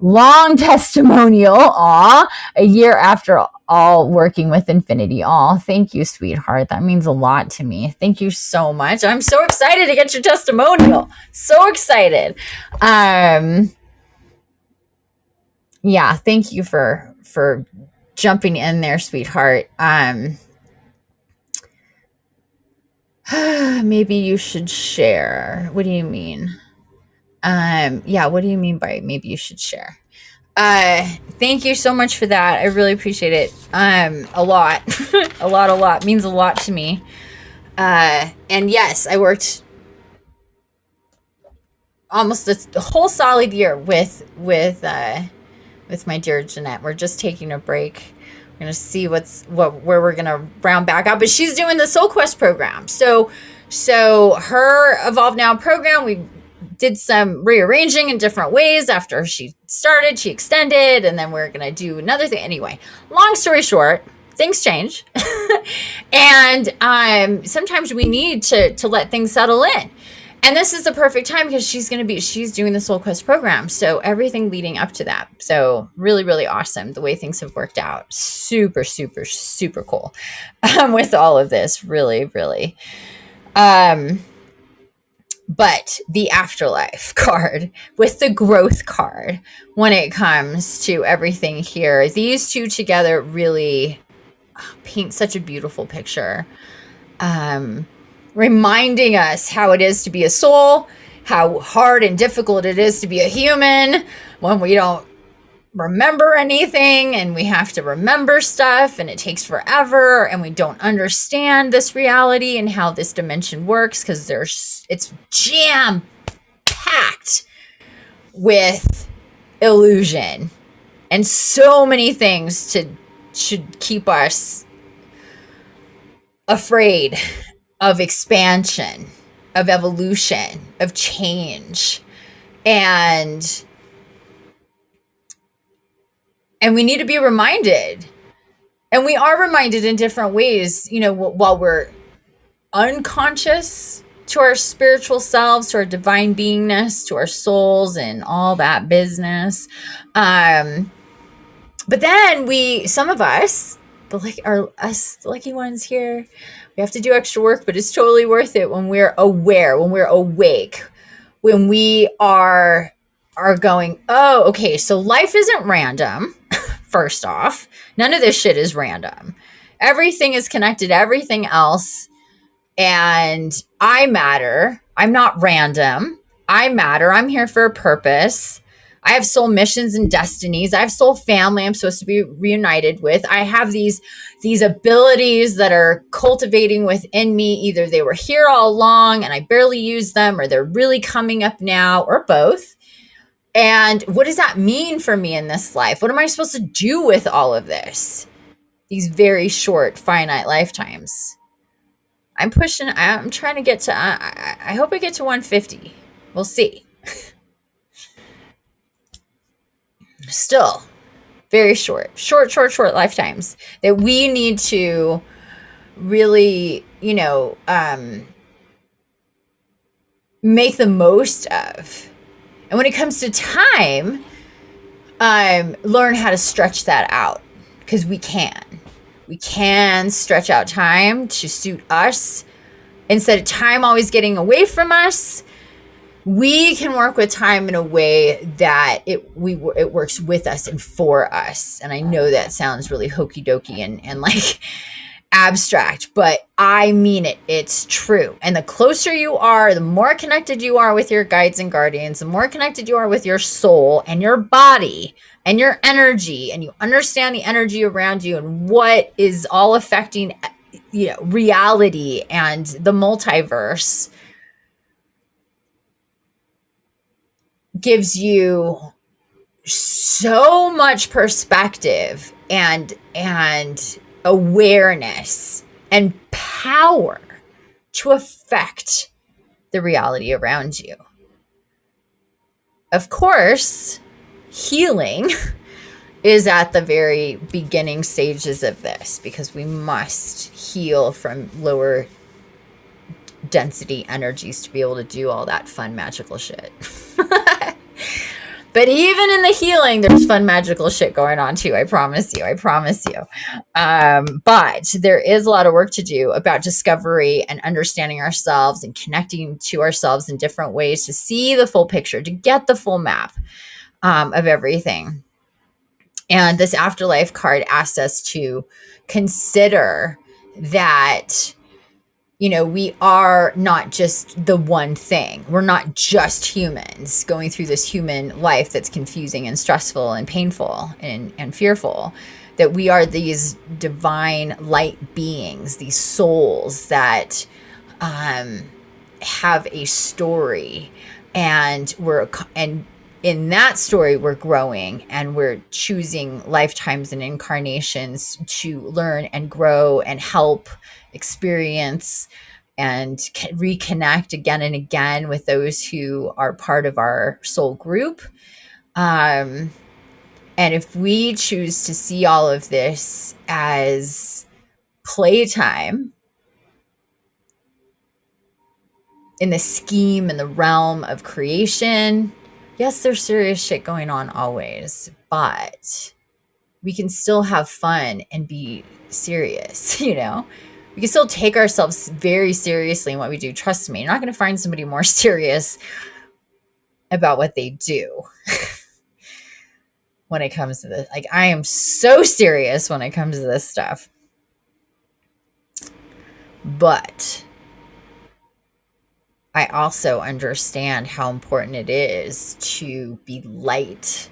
long testimonial, a year after all working with Infiniti. Thank you, sweetheart. That means a lot to me. Thank you so much. I'm so excited to get your testimonial. So excited. Yeah, thank you for jumping in there, sweetheart. Maybe you should share. What do you mean? Yeah, what do you mean by maybe you should share? Thank you so much for that. I really appreciate it. A lot. a lot means a lot to me. And yes, I worked almost a whole solid year with my dear Jeanette. We're just taking a break. We're gonna see where we're gonna round back up. But she's doing the Soul Quest program. So her Evolve Now program, we did some rearranging in different ways after she started. She extended, and then we're gonna do another thing. Anyway, long story short, things change, and sometimes we need to let things settle in. And this is the perfect time because she's doing the Soul Quest program. So everything leading up to that. So really, really awesome. The way things have worked out. Super, super, super cool with all of this. Really, really. But the afterlife card with the growth card, when it comes to everything here, these two together really paint such a beautiful picture. Reminding us how it is to be a soul, how hard and difficult it is to be a human when we don't remember anything and we have to remember stuff and it takes forever and we don't understand this reality and how this dimension works because it's jam packed with illusion and so many things should keep us afraid of expansion, of evolution, of change. And we need to be reminded. And we are reminded in different ways, while we're unconscious to our spiritual selves, to our divine beingness, to our souls and all that business. But then some of us, us lucky ones here, we have to do extra work, but it's totally worth it when we're aware, when we're awake, when we are going, oh, okay, so life isn't random. First off, none of this shit is random. Everything is connected to everything else. And I matter. I'm not random. I matter. I'm here for a purpose. I have soul missions and destinies. I have soul family I'm supposed to be reunited with. I have these abilities that are cultivating within me. Either they were here all along and I barely use them, or they're really coming up now, or both. And what does that mean for me in this life? What am I supposed to do with all of this? These very short, finite lifetimes. I'm trying to get to, I hope I get to 150. We'll see. Still very short lifetimes that we need to really, make the most of. And when it comes to time, learn how to stretch that out, because we can stretch out time to suit us. Instead of time always getting away from us, we can work with time in a way that it works with us and for us. And I know that sounds really hokey dokey and like abstract, but I mean it. It's true. And the closer you are, the more connected you are with your guides and guardians, the more connected you are with your soul and your body and your energy, and you understand the energy around you and what is all affecting, reality and the multiverse, gives you so much perspective and awareness and power to affect the reality around you. Of course, healing is at the very beginning stages of this, because we must heal from lower density energies to be able to do all that fun magical shit. But even in the healing, there's fun magical shit going on too. I promise you. But there is a lot of work to do about discovery and understanding ourselves and connecting to ourselves in different ways to see the full picture, to get the full map of everything. And this afterlife card asks us to consider that, you know, we are not just the one thing. We're not just humans going through this human life that's confusing and stressful and painful and fearful. That we are these divine light beings, these souls that have a story, and in that story, we're growing, and we're choosing lifetimes and incarnations to learn and grow and help experience and reconnect again and again with those who are part of our soul group. And if we choose to see all of this as playtime in the scheme and the realm of creation, yes, there's serious shit going on always, but we can still have fun and be serious, you know? We can still take ourselves very seriously in what we do. Trust me, you're not going to find somebody more serious about what they do when it comes to this. Like, I am so serious when it comes to this stuff. But I also understand how important it is to be light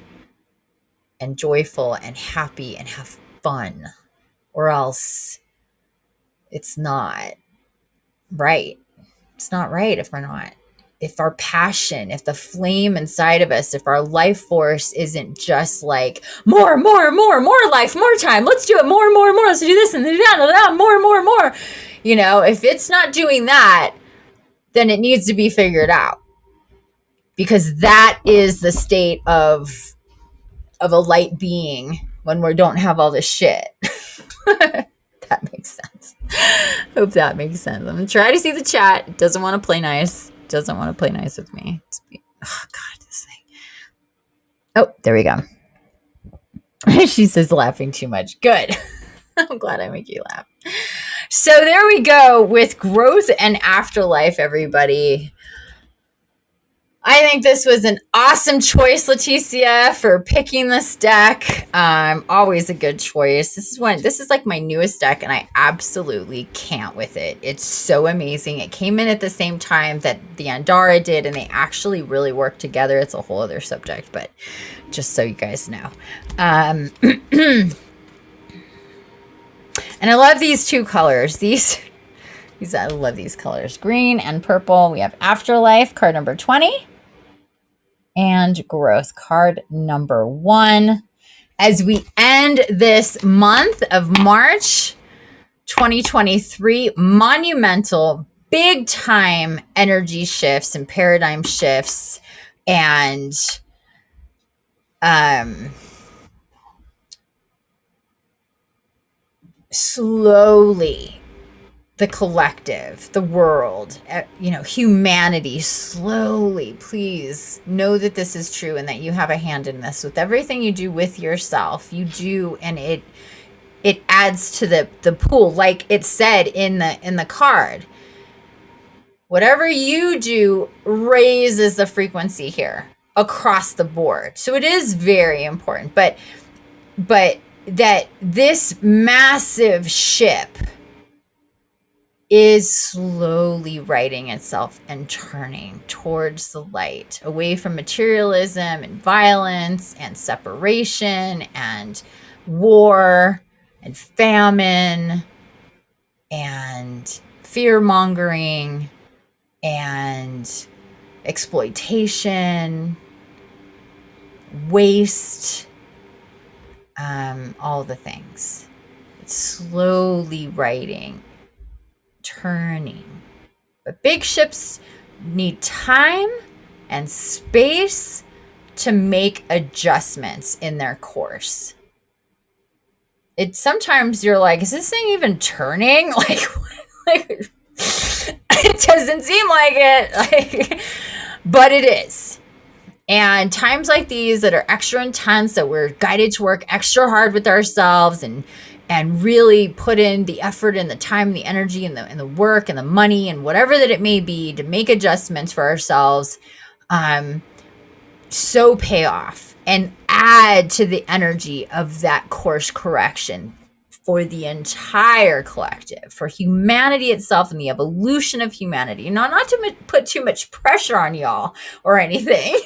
and joyful and happy and have fun, or else it's not right. It's not right if we're not. If our passion, if the flame inside of us, if our life force isn't just like more life, more time, let's do it, more, let's do this and that, more. You know, if it's not doing that, then it needs to be figured out, because that is the state of a light being when we don't have all this shit. That makes sense. Hope that makes sense. I'm gonna try to see the chat. It doesn't want to play nice. Doesn't want to play nice with me. Oh God, this thing. Oh, there we go. She says laughing too much. Good. I'm glad I make you laugh. So there we go with growth and afterlife, everybody. I think this was an awesome choice, Leticia, for picking this deck. Always a good choice. This is like my newest deck, and I absolutely can't with it. It's so amazing. It came in at the same time that the Andara did, and they actually really worked together. It's a whole other subject, but just so you guys know. And I love these two colors. I love these colors, green and purple. We have Afterlife, card number 20, and Growth, card number 1. As we end this month of March 2023, monumental, big time energy shifts and paradigm shifts, and slowly the collective, the world, you know, humanity, slowly, please know that this is true and that you have a hand in this. With everything you do with yourself, you do, and it adds to the pool, like it said in the card. Whatever you do raises the frequency here across the board. So it is very important, but that this massive ship is slowly righting itself and turning towards the light, away from materialism and violence and separation and war and famine and fear-mongering and exploitation, waste, all the things. It's slowly righting, turning. But big ships need time and space to make adjustments in their course. sometimes you're like, is this thing even turning? Like it doesn't seem like it. Like, but it is. And times like these that are extra intense, that we're guided to work extra hard with ourselves and really put in the effort and the time and the energy and the work and the money and whatever that it may be to make adjustments for ourselves, so pay off and add to the energy of that course correction for the entire collective, for humanity itself and the evolution of humanity. Not to put too much pressure on y'all or anything,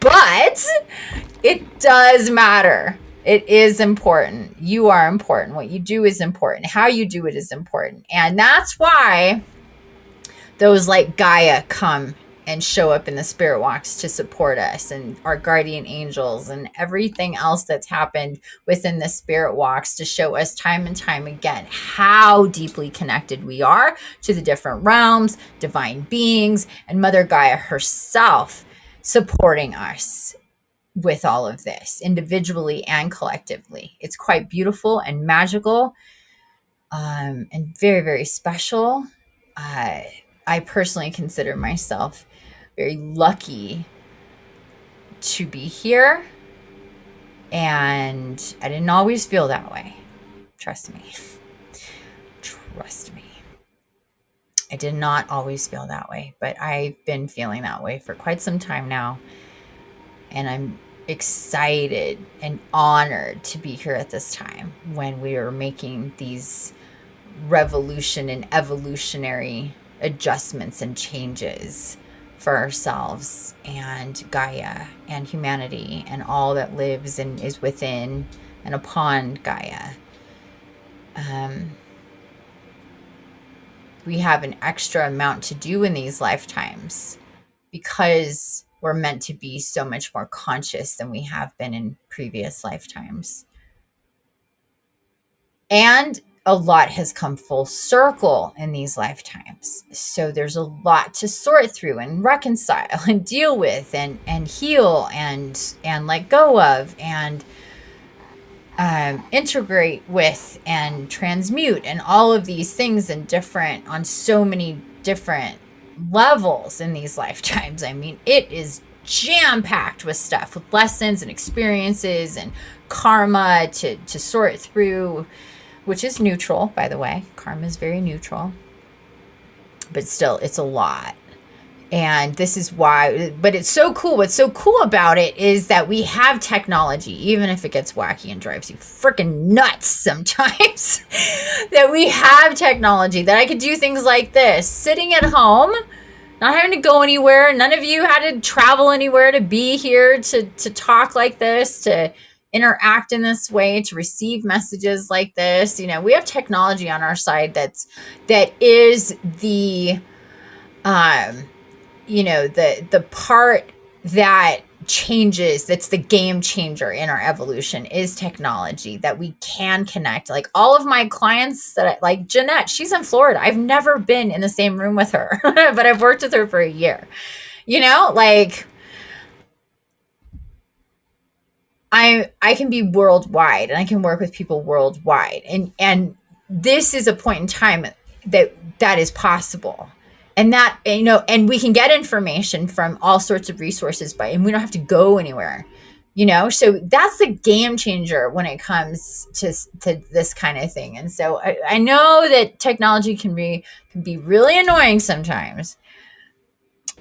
but it does matter. It is important. You are important. What you do is important. How you do it is important. And that's why those like Gaia come and show up in the spirit walks to support us, and our guardian angels and everything else that's happened within the spirit walks to show us time and time again how deeply connected we are to the different realms, divine beings, and Mother Gaia herself supporting us with all of this individually and collectively. It's quite beautiful and magical, and very, very special. I personally consider myself very lucky to be here, and I didn't always feel that way. Trust me. I did not always feel that way, but I've been feeling that way for quite some time now, and I'm excited and honored to be here at this time when we are making these revolution and evolutionary adjustments and changes for ourselves and Gaia and humanity and all that lives and is within and upon Gaia. We have an extra amount to do in these lifetimes because we're meant to be so much more conscious than we have been in previous lifetimes. And a lot has come full circle in these lifetimes. So there's a lot to sort through and reconcile and deal with and heal and let go of and integrate with and transmute, and all of these things on so many different levels in these lifetimes. I mean, it is jam-packed with stuff, with lessons and experiences and karma to sort through, which is neutral, by the way. Karma is very neutral, but still, it's a lot. And this is why, but it's so cool. What's so cool about it is that we have technology, even if it gets wacky and drives you freaking nuts sometimes, that we have technology that I could do things like this, sitting at home, not having to go anywhere. None of you had to travel anywhere to be here, to talk like this, to interact in this way, to receive messages like this. You know, we have technology on our side that is the the part that changes, that's the game changer in our evolution, is technology, that we can connect. Like all of my clients like Jeanette, she's in Florida. I've never been in the same room with her, but I've worked with her for a year. You know, like I can be worldwide and I can work with people worldwide. And this is a point in time that is possible. And that, and we can get information from all sorts of resources, and we don't have to go anywhere, so that's the game changer when it comes to this kind of thing. And so I know that technology can be really annoying sometimes,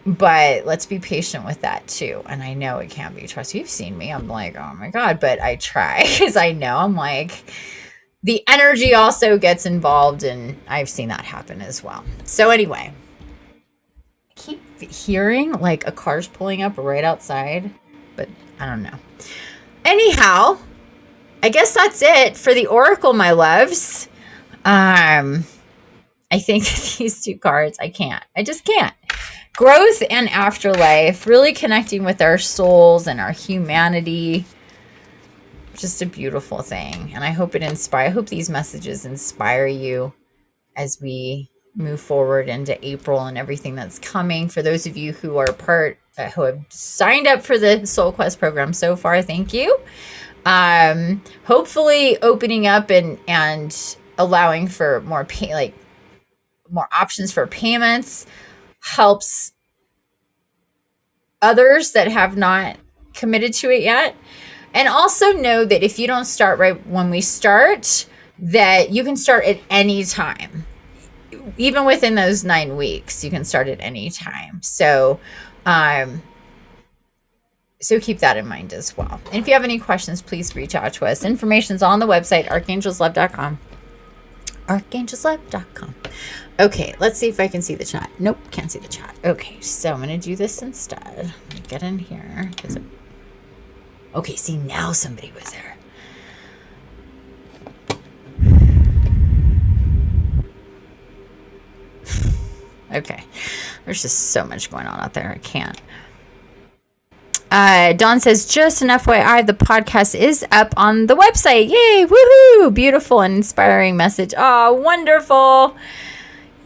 but let's be patient with that too. And I know it can be. Trust, you've seen me. I'm like, oh my God, but I try, because I know I'm like, the energy also gets involved, and I've seen that happen as well. So anyway, keep hearing like a car's pulling up right outside, but I don't know. Anyhow, I guess that's it for the oracle, my loves. I think these two cards, I just can't. Growth and afterlife, really connecting with our souls and our humanity. Just a beautiful thing. And I hope I hope these messages inspire you as we move forward into April and everything that's coming. For those of you who are who have signed up for the Soul Quest program so far, thank you. Hopefully opening up and allowing for more more options for payments helps others that have not committed to it yet. And also know that if you don't start right when we start, that you can start at any time. Even within those 9 weeks, you can start at any time. So keep that in mind as well. And if you have any questions, please reach out to us. Information's on the website, archangelslove.com. archangelslove.com. Okay, let's see if I can see the chat. Nope, can't see the chat. Okay, so I'm going to do this instead. Get in here. Okay, see, now somebody was there. Okay, there's just so much going on out there. I can't. Dawn says, just an FYI, the podcast is up on the website. Yay, woohoo, beautiful and inspiring message. Oh, wonderful.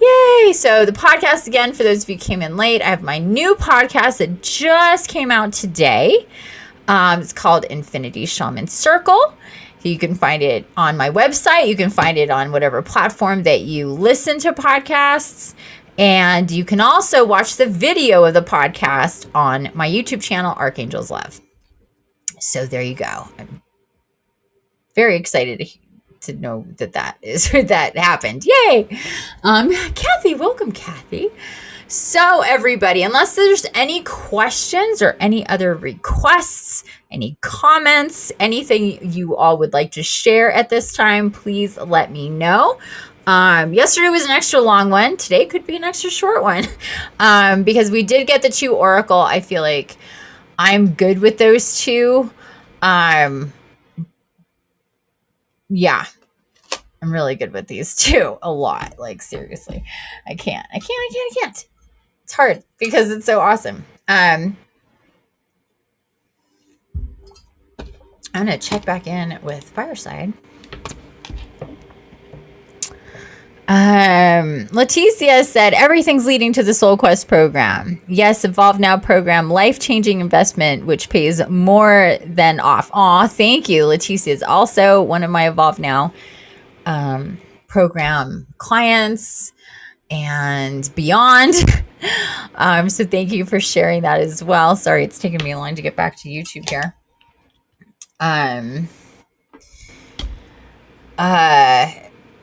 Yay. So the podcast, again, for those of you who came in late, I have my new podcast that just came out today. It's called Infiniti Shaman Circle. You can find it on my website. You can find it on whatever platform that you listen to podcasts. And you can also watch the video of the podcast on my YouTube channel, Archangel's Love. So there you go. I'm very excited to know that happened. Yay! Kathy, welcome, Kathy. So everybody, unless there's any questions or any other requests, any comments, anything you all would like to share at this time, please let me know. Yesterday was an extra long one. Today could be an extra short one. Because we did get the 2 Oracle. I feel like I'm good with those 2. Yeah, I'm really good with these 2 a lot. Like, seriously, I can't. It's hard because it's so awesome. I'm going to check back in with Fireside. Leticia said, everything's leading to the Soul Quest program. Yes, Evolve Now program, life-changing investment, which pays more than off. Aw, thank you. Leticia is also one of my Evolve Now program clients and beyond. So thank you for sharing that as well. Sorry, it's taking me a long to get back to YouTube here.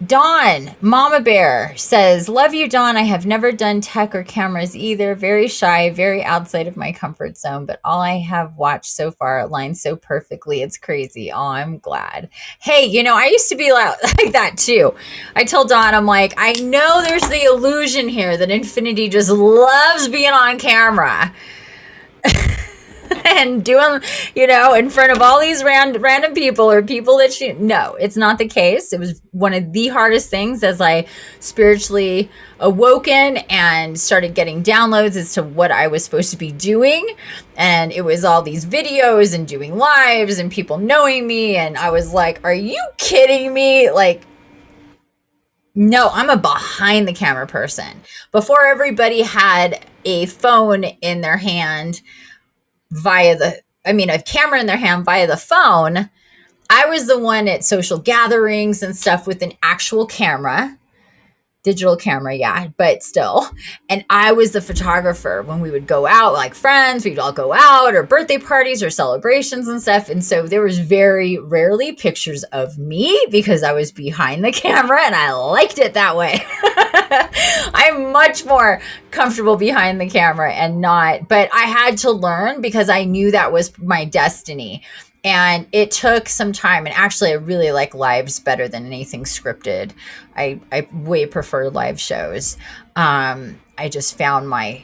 Dawn, Mama Bear says, love you, Dawn. I have never done tech or cameras either. Very shy, very outside of my comfort zone, but all I have watched so far aligns so perfectly. It's crazy. Oh, I'm glad. Hey, I used to be like that too. I told Dawn, I'm like, I know there's the illusion here that Infiniti just loves being on camera. And doing, in front of all these random people or people that no, it's not the case. It was one of the hardest things as I spiritually awoken and started getting downloads as to what I was supposed to be doing. And it was all these videos and doing lives and people knowing me. And I was like, are you kidding me? Like, no, I'm a behind the camera person. Before everybody had a phone in their hand, a camera in their hand via the phone, I was the one at social gatherings and stuff with an actual camera, digital camera, yeah, but still. And I was the photographer when we would go out, like friends, we'd all go out or birthday parties or celebrations and stuff. And so there was very rarely pictures of me because I was behind the camera and I liked it that way. I'm much more comfortable behind the camera and not, but I had to learn because I knew that was my destiny. And it took some time. And actually, I really like lives better than anything scripted. I way prefer live shows. I just found my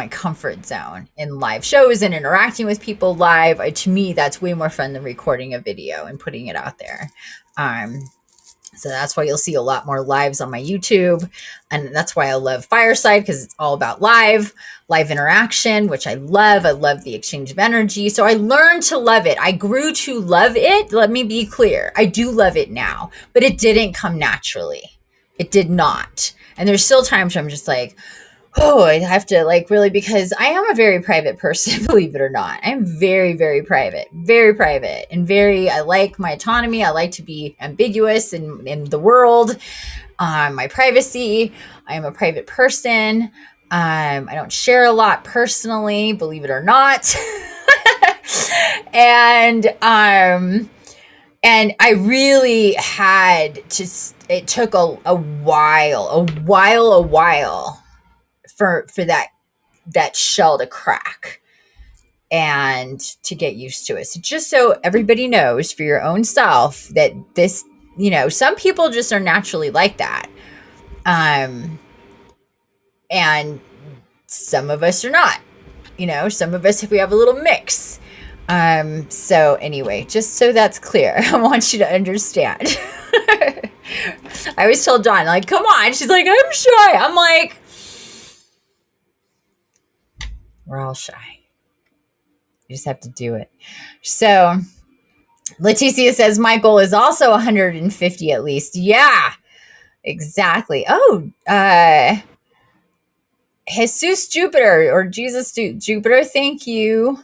comfort zone in live shows and interacting with people live. To me, that's way more fun than recording a video and putting it out there. So that's why you'll see a lot more lives on my YouTube. And that's why I love Fireside, because it's all about live interaction, which I love. I love the exchange of energy. So I learned to love it. I grew to love it. Let me be clear. I do love it now, but it didn't come naturally. It did not. And there's still times where I'm just like, Oh, I have to like really, because I am a very private person, believe it or not. I'm very, very private, and very, I like my autonomy. I like to be ambiguous in the world, my privacy. I am a private person. I don't share a lot personally, believe it or not. and, and I really had to, it took a while for that shell to crack and to get used to it. So just so everybody knows for your own self that this, some people just are naturally like that. And some of us are not, some of us, if we have a little mix. So anyway, just so that's clear, I want you to understand. I always tell Dawn, like, come on. She's like, I'm shy. I'm like, we're all shy. You just have to do it. So Leticia says, my goal is also 150 at least. Yeah, exactly. Oh, Jesus Jupiter, or Jesus Jupiter, thank you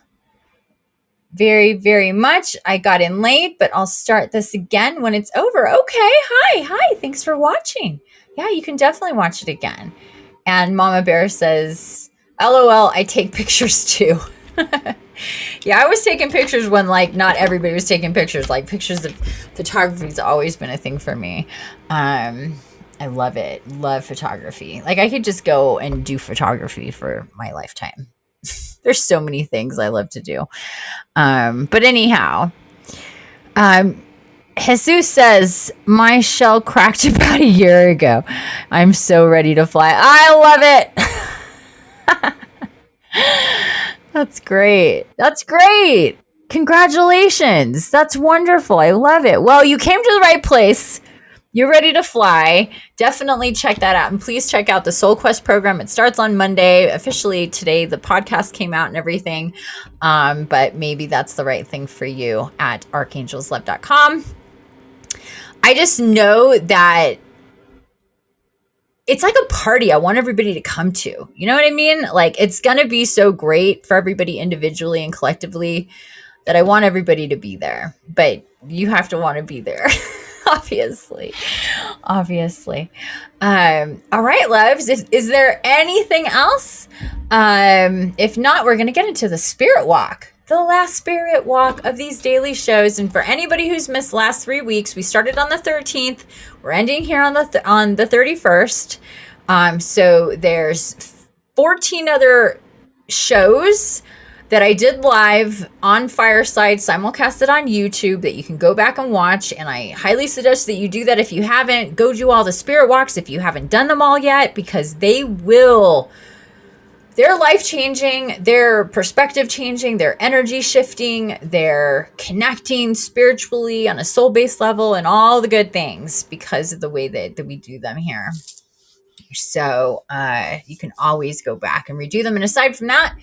very, very much. I got in late, but I'll start this again when it's over. Okay. Hi. Thanks for watching. Yeah, you can definitely watch it again. And Mama Bear says, LOL, I take pictures too. Yeah, I was taking pictures when like not everybody was taking pictures. Like pictures of photography has always been a thing for me. I love it. Love photography. Like I could just go and do photography for my lifetime. There's so many things I love to do. But anyhow, Jesus says, my shell cracked about a year ago. I'm so ready to fly. I love it. That's great. That's great. Congratulations. That's wonderful. I love it. Well, you came to the right place. You're ready to fly. Definitely check that out. And please check out the Soul Quest program. It starts on Monday. Officially today, the podcast came out and everything. But maybe that's the right thing for you at archangelslove.com. I just know that it's like a party I want everybody to come to. You know what I mean? Like it's going to be so great for everybody individually and collectively that I want everybody to be there. But you have to want to be there. Obviously. All right, loves. Is there anything else? If not, we're going to get into the spirit walk. The last spirit walk of these daily shows. And for anybody who's missed the last 3 weeks, we started on the 13th. We're ending here on the 31st. So there's 14 other shows that I did live on Fireside, simulcasted on YouTube, that you can go back and watch. And I highly suggest that you do that. If you haven't, go do all the spirit walks if you haven't done them all yet, because they're life changing, they're perspective changing, they're energy shifting, they're connecting spiritually on a soul based level and all the good things because of the way that we do them here. So you can always go back and redo them. And aside from that,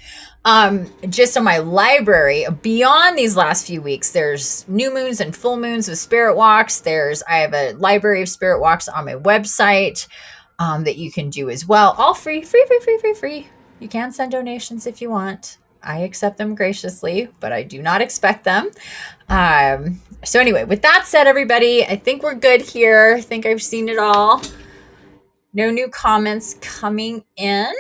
just on my library, beyond these last few weeks, there's new moons and full moons with spirit walks. I have a library of spirit walks on my website that you can do as well. All free. You can send donations if you want. I accept them graciously, but I do not expect them. So anyway, with that said, everybody, I think we're good here. I think I've seen it all. No new comments coming in.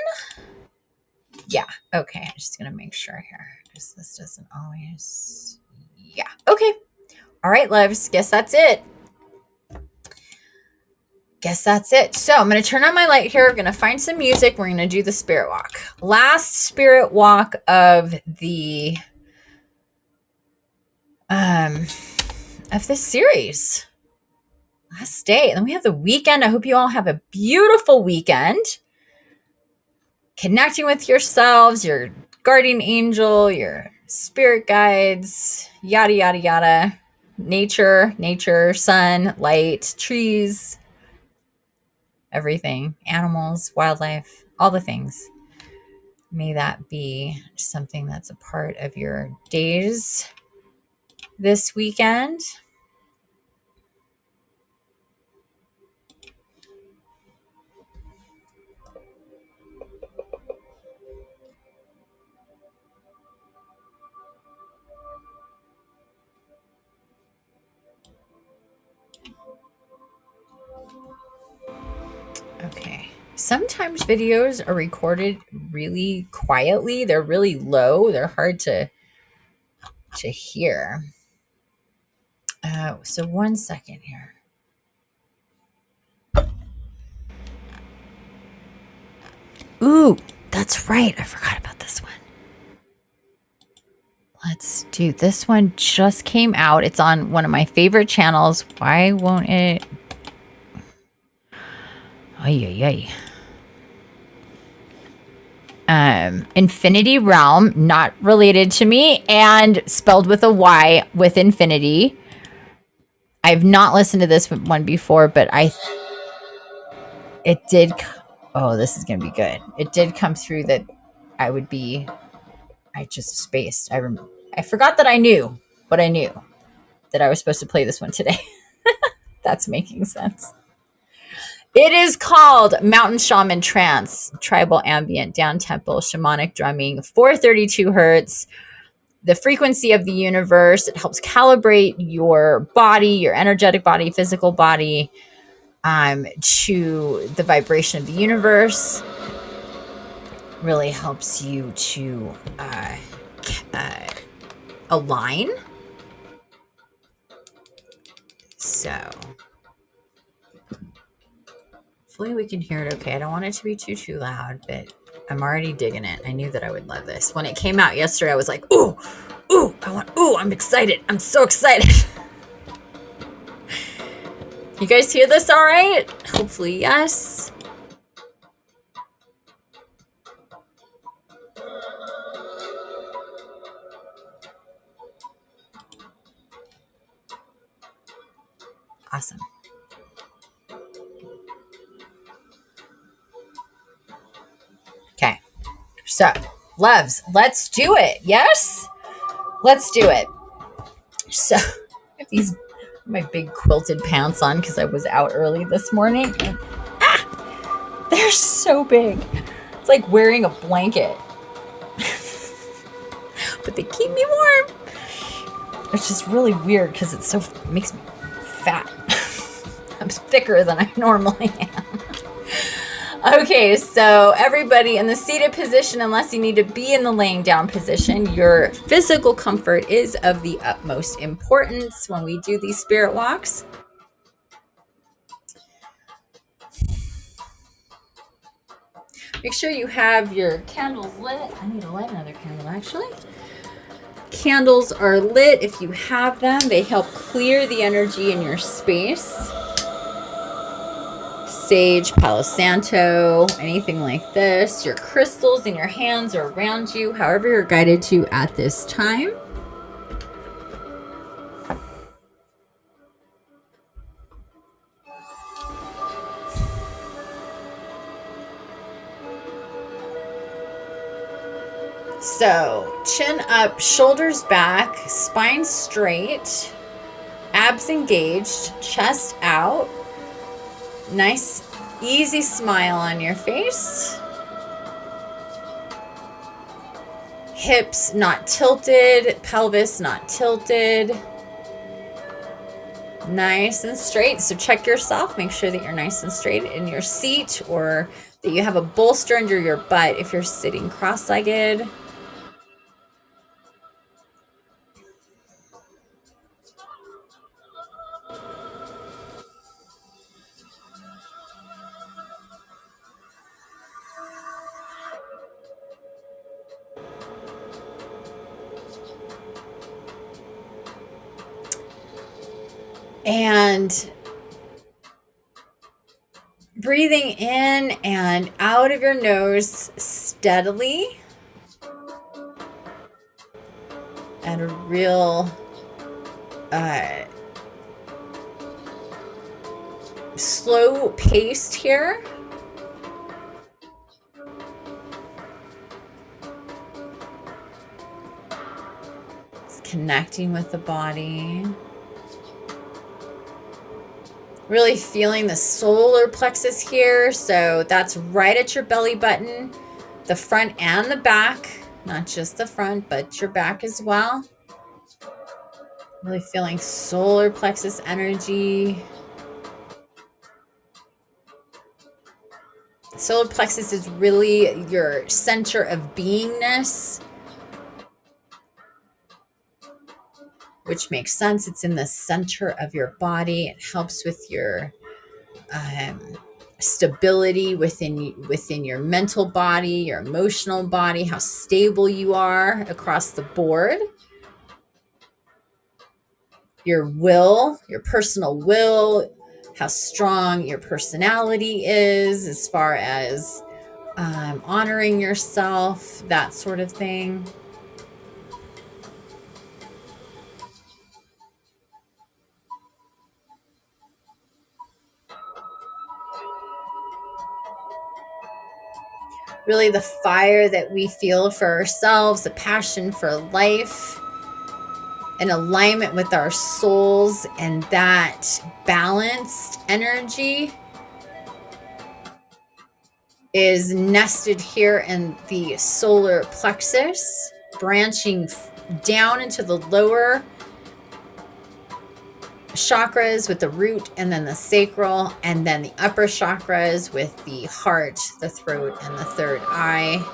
Yeah. Okay. I'm just going to make sure here because this doesn't always. Yeah. Okay. All right, loves. Guess that's it. So I'm going to turn on my light here. We're going to find some music. We're going to do the spirit walk. Last spirit walk of the of this series. Last day. And then we have the weekend. I hope you all have a beautiful weekend. Connecting with yourselves, your guardian angel, your spirit guides, yada, yada, yada. Nature, sun, light, trees, everything, animals, wildlife, all the things. May that be something that's a part of your days this weekend. Sometimes videos are recorded really quietly. They're really low. They're hard to hear. So 1 second here. Ooh, that's right. I forgot about this one. Let's do this one. Just came out. It's on one of my favorite channels. Why won't it? Ay. Infinity Realm, not related to me, and spelled with a Y with Infinity. I've not listened to this one before, but it did. Oh, this is going to be good. It did come through that I would be. I just spaced. I forgot that I knew, but I knew that I was supposed to play this one today. That's making sense. It is called Mountain Shaman Trance, Tribal Ambient Down Tempo Shamanic Drumming, 432 hertz. The frequency of the universe. It helps calibrate your body, your energetic body, physical body, to the vibration of the universe. Really helps you to align. So hopefully we can hear it okay. I don't want it to be too loud, but I'm already digging it. I knew that I would love this. When it came out yesterday, I was like, ooh, I'm excited. I'm so excited. You guys hear this all right? Hopefully, yes. Awesome. Okay. So, loves, let's do it. Yes? Let's do it. So, I have these my big quilted pants on because I was out early this morning. And, they're so big. It's like wearing a blanket. But they keep me warm. It's just really weird because it makes me fat. I'm thicker than I normally am. Okay, so everybody in the seated position, unless you need to be in the laying down position, your physical comfort is of the utmost importance when we do these spirit walks. Make sure you have your candles lit. I need to light another candle, actually. Candles are lit if you have them. They help clear the energy in your space. Sage, Palo Santo, anything like this. Your crystals in your hands or around you, however you're guided to at this time. So, chin up, shoulders back, spine straight, abs engaged, chest out. Nice, easy smile on your face. Hips not tilted, pelvis not tilted. Nice and straight. So check yourself. Make sure that you're nice and straight in your seat or that you have a bolster under your butt if you're sitting cross-legged. And breathing in and out of your nose steadily at a real slow pace here. Just connecting with the body. Really feeling the solar plexus here. So that's right at your belly button, the front and the back, not just the front, but your back as well. Really feeling solar plexus energy. Solar plexus is really your center of beingness, which makes sense. It's in the center of your body. It helps with your stability within your mental body, your emotional body, how stable you are across the board. Your will, your personal will, how strong your personality is as far as honoring yourself, that sort of thing. Really the fire that we feel for ourselves, the passion for life, in alignment with our souls, and that balanced energy is nested here in the solar plexus, branching down into the lower chakras with the root and then the sacral, and then the upper chakras with the heart, the throat, and the third eye.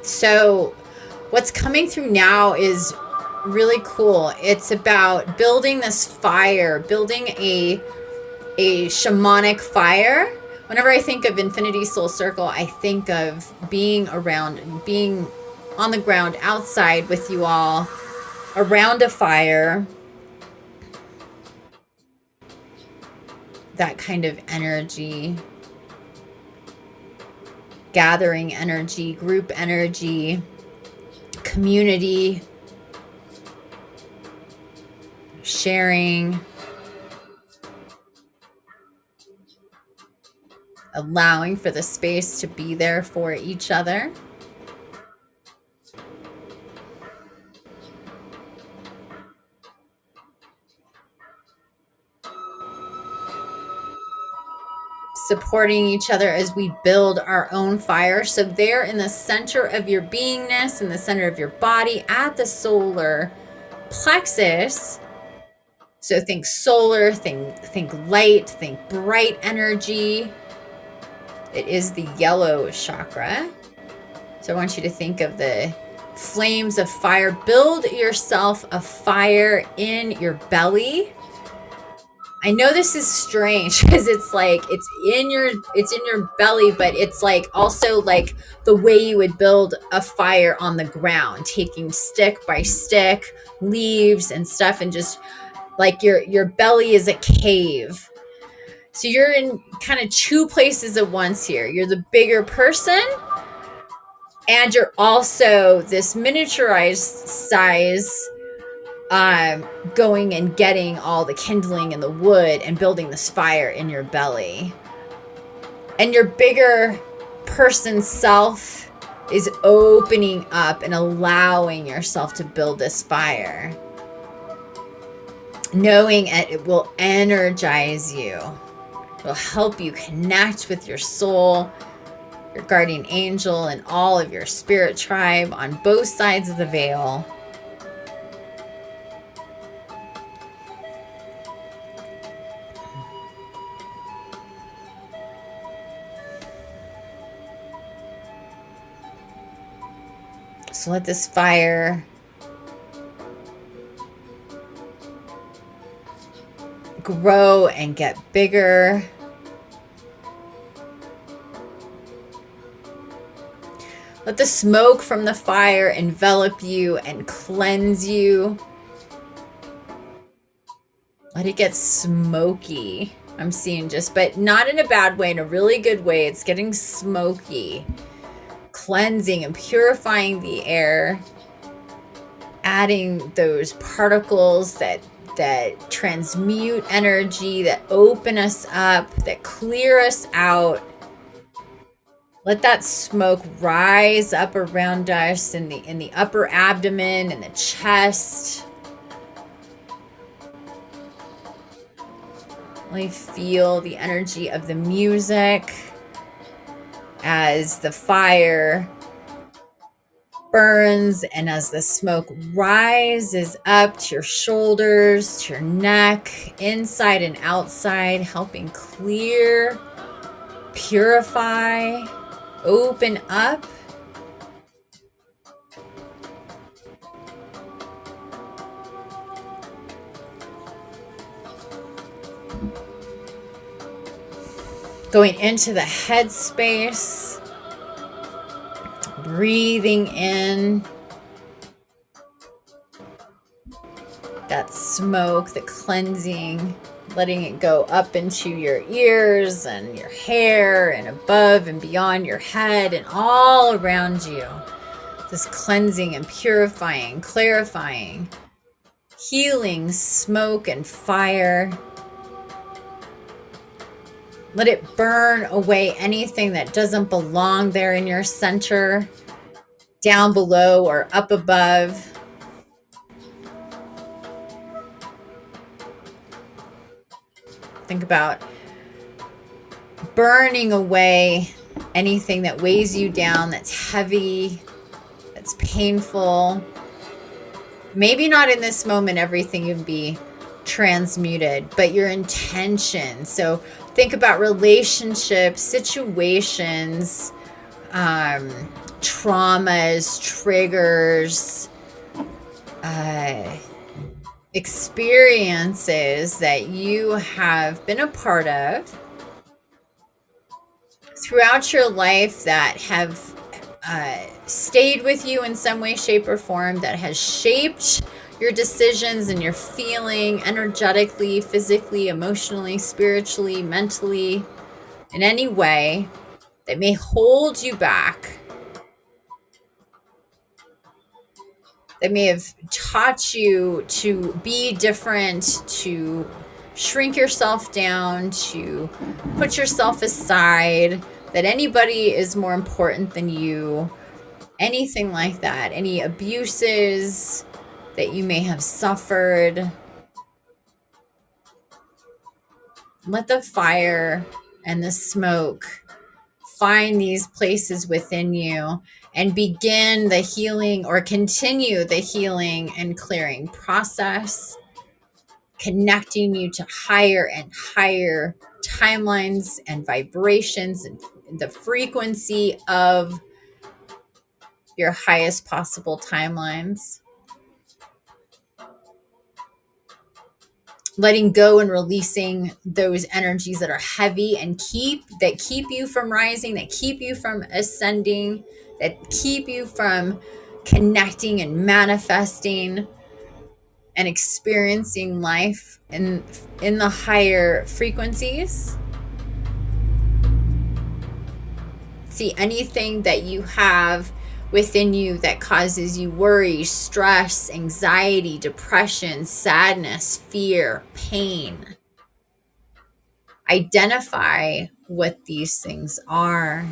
So what's coming through now is really cool. It's about building this fire, building a shamanic fire. Whenever I think of Infiniti Soul Circle, I think of being around, being on the ground outside with you all around a fire. That kind of energy, gathering energy, group energy, community, sharing, allowing for the space to be there for each other. Supporting each other as we build our own fire. So there in the center of your beingness, in the center of your body, at the solar plexus. So think solar, think light, think bright energy. It is the yellow chakra. So I want you to think of the flames of fire. Build yourself a fire in your belly. I know this is strange because it's like it's in your belly, but it's like also like the way you would build a fire on the ground, taking stick by stick, leaves and stuff, and just like your belly is a cave. So you're in kind of two places at once here. You're the bigger person, and you're also this miniaturized size, going and getting all the kindling and the wood and building this fire in your belly. And your bigger person self is opening up and allowing yourself to build this fire, knowing it will energize you. It will help you connect with your soul, your guardian angel, and all of your spirit tribe on both sides of the veil. So let this fire grow and get bigger. Let the smoke from the fire envelop you and cleanse you. Let it get smoky. I'm seeing but not in a bad way, in a really good way. It's getting smoky. Cleansing and purifying the air, adding those particles that transmute energy, that open us up, that clear us out. Let that smoke rise up around us in the upper abdomen and the chest. Really feel the energy of the music as the fire burns, and as the smoke rises up to your shoulders, to your neck, inside and outside, helping clear, purify, open up. Going into the head space, breathing in that smoke, the cleansing, letting it go up into your ears and your hair and above and beyond your head and all around you. This cleansing and purifying, clarifying, healing smoke and fire. Let it burn away anything that doesn't belong there in your center, down below or up above. Think about burning away anything that weighs you down, that's heavy, that's painful. Maybe not in this moment everything can be transmuted, but your intention. So think about relationships, situations, traumas, triggers, experiences that you have been a part of throughout your life that have stayed with you in some way, shape, or form, that has shaped your decisions and your feeling energetically, physically, emotionally, spiritually, mentally, in any way that may hold you back, that may have taught you to be different, to shrink yourself down, to put yourself aside, that anybody is more important than you, anything like that, any abuses that you may have suffered. Let the fire and the smoke find these places within you and begin the healing, or continue the healing and clearing process, connecting you to higher and higher timelines and vibrations and the frequency of your highest possible timelines. Letting go and releasing those energies that are heavy and keep you from rising, that keep you from ascending, that keep you from connecting and manifesting and experiencing life in the higher frequencies. See, anything that you have within you that causes you worry, stress, anxiety, depression, sadness, fear, pain. Identify what these things are.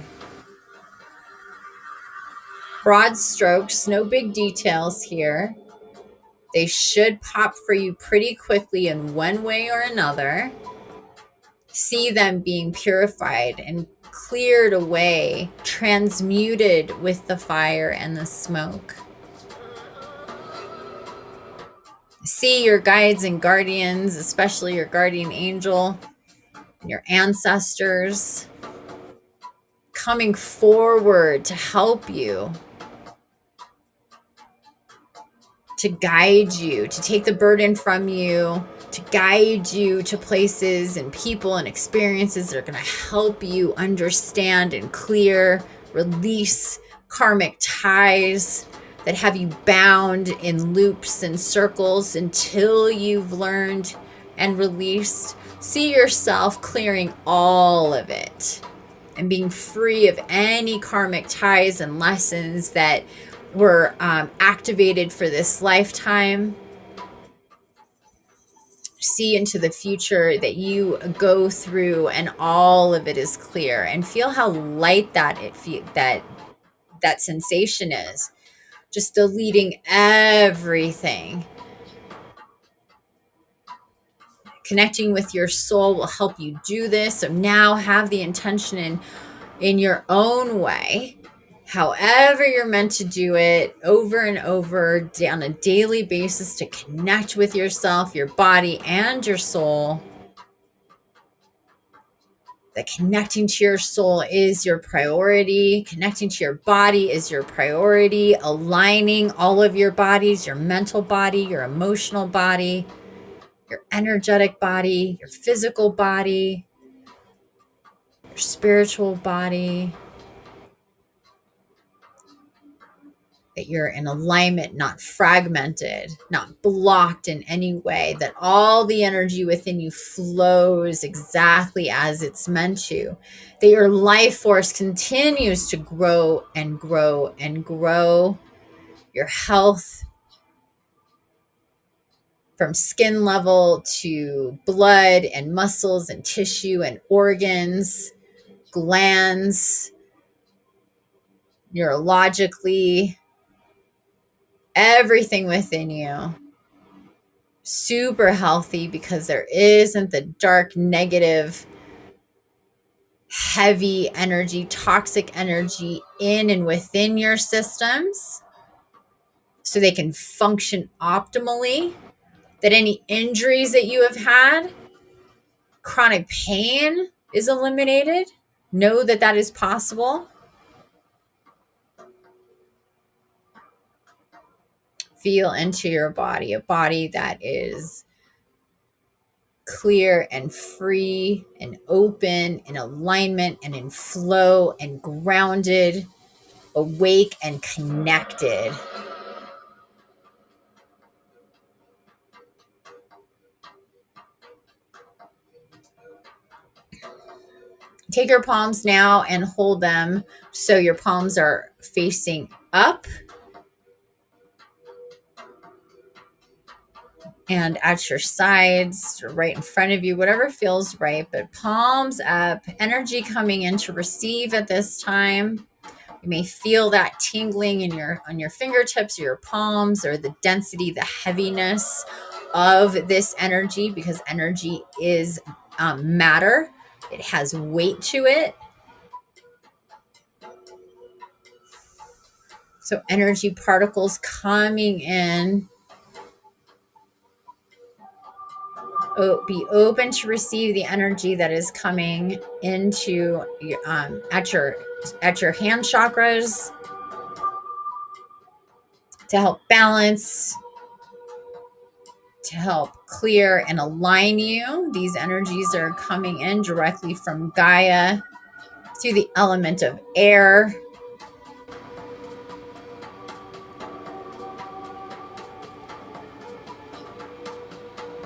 Broad strokes, no big details here. They should pop for you pretty quickly in one way or another. See them being purified and cleared away, transmuted with the fire and the smoke. See your guides and guardians, especially your guardian angel, your ancestors, coming forward to help you, to guide you, to take the burden from you, to guide you to places and people and experiences that are going to help you understand and clear, release karmic ties that have you bound in loops and circles until you've learned and released. See yourself clearing all of it and being free of any karmic ties and lessons that were activated for this lifetime. See into the future that you go through, and all of it is clear, and feel how light that that sensation is. Just deleting everything. Connecting with your soul will help you do this. So now have the intention in your own way however you're meant to do it, over and over on a daily basis, to connect with yourself, your body, and your soul. That connecting to your soul is your priority. Connecting to your body is your priority. Aligning all of your bodies, your mental body, your emotional body, your energetic body, your physical body, your spiritual body. That you're in alignment, not fragmented, not blocked in any way, that all the energy within you flows exactly as it's meant to, that your life force continues to grow and grow and grow, your health from skin level to blood and muscles and tissue and organs, glands, neurologically, everything within you super healthy, because there isn't the dark, negative, heavy energy, toxic energy in and within your systems, so they can function optimally. That any injuries that you have had, chronic pain is eliminated. Know that that is possible. Feel into your body, a body that is clear and free and open, in alignment and in flow and grounded, awake and connected. Take your palms now and hold them so your palms are facing up and at your sides, or right in front of you, whatever feels right, but palms up, energy coming in to receive at this time. You may feel that tingling in on your fingertips or your palms, or the density, the heaviness of this energy, because energy is matter. It has weight to it. So energy particles coming in. Be open to receive the energy that is coming into at your hand chakras, to help balance, to help clear and align you. These energies are coming in directly from Gaia through the element of air.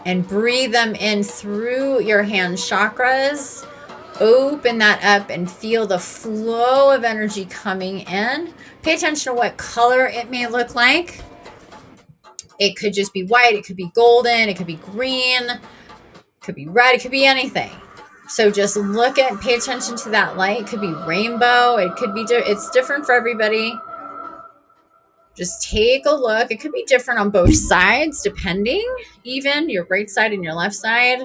And breathe them in through your hand chakras. Open that up and feel the flow of energy coming in. Pay attention to what color it may look like. It could just be white, it could be golden, it could be green, it could be red, it could be anything. So just look at, pay attention to that light. It could be rainbow, it could be, it's different for everybody. Just take a look. It could be different on both sides, depending, even your right side and your left side.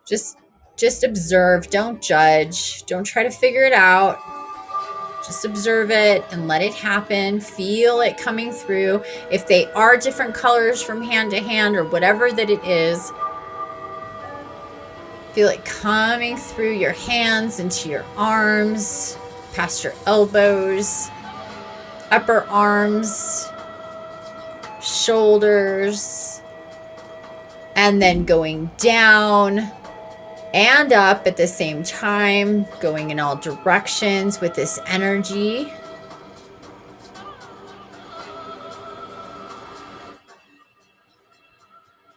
Just observe, don't judge, don't try to figure it out. Just observe it and let it happen. Feel it coming through. If they are different colors from hand to hand, or whatever that it is, feel it coming through your hands, into your arms, past your elbows, upper arms, shoulders, and then going down and up at the same time, going in all directions with this energy.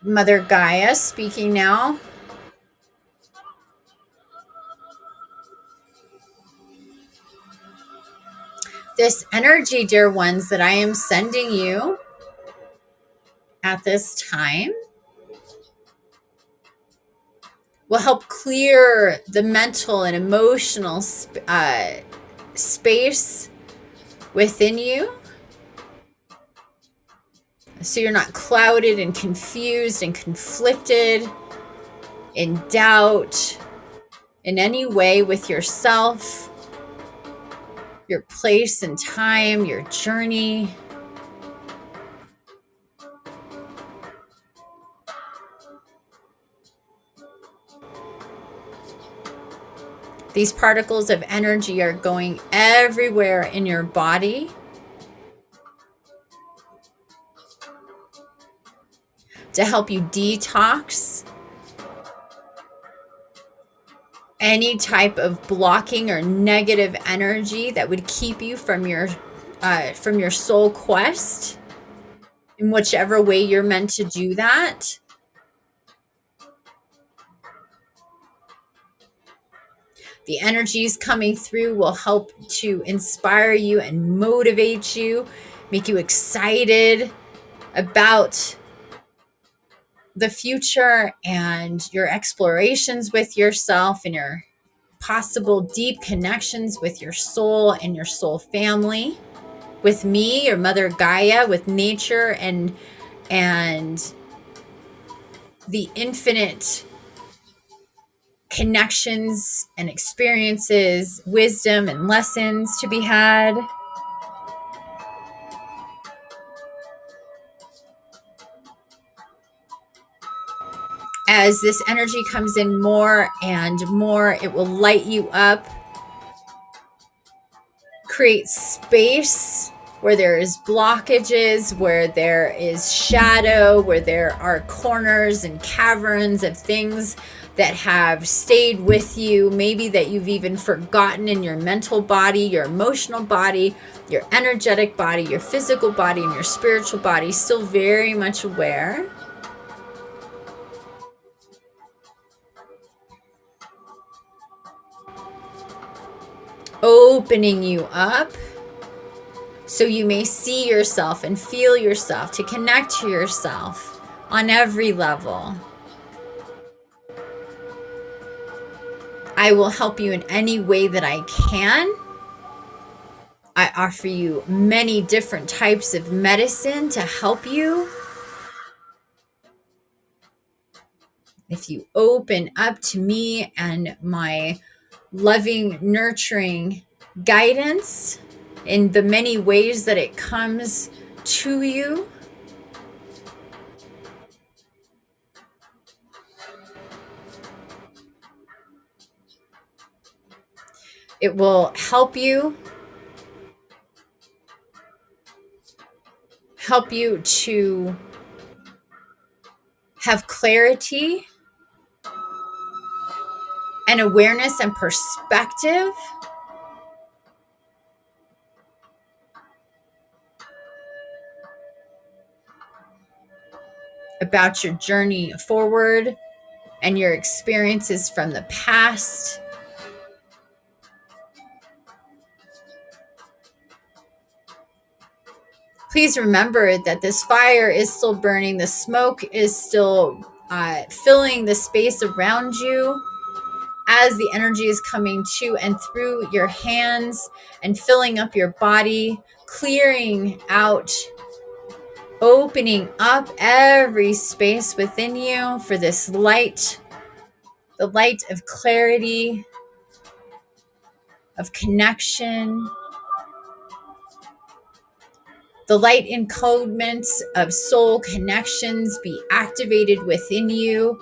Mother Gaia speaking now. This energy, dear ones, that I am sending you at this time will help clear the mental and emotional space within you, so you're not clouded and confused and conflicted, in doubt in any way with yourself, your place and time, your journey. These particles of energy are going everywhere in your body to help you detox any type of blocking or negative energy that would keep you from your soul quest in whichever way you're meant to do that. The energies coming through will help to inspire you and motivate you, make you excited about the future and your explorations with yourself and your possible deep connections with your soul and your soul family, with me, your mother Gaia, with nature and the infinite connections and experiences, wisdom and lessons to be had. As this energy comes in more and more, it will light you up, create space where there is blockages, where there is shadow, where there are corners and caverns of things that have stayed with you, maybe that you've even forgotten in your mental body, your emotional body, your energetic body, your physical body, and your spiritual body, still very much aware. Opening you up so you may see yourself and feel yourself, to connect to yourself on every level. I will help you in any way that I can. I offer you many different types of medicine to help you. If you open up to me and my loving, nurturing guidance in the many ways that it comes to you, it will help you to have clarity and awareness and perspective about your journey forward and your experiences from the past. Please remember that this fire is still burning. The smoke is still filling the space around you as the energy is coming to and through your hands and filling up your body, clearing out, opening up every space within you for this light, the light of clarity, of connection, the light encodements of soul connections be activated within you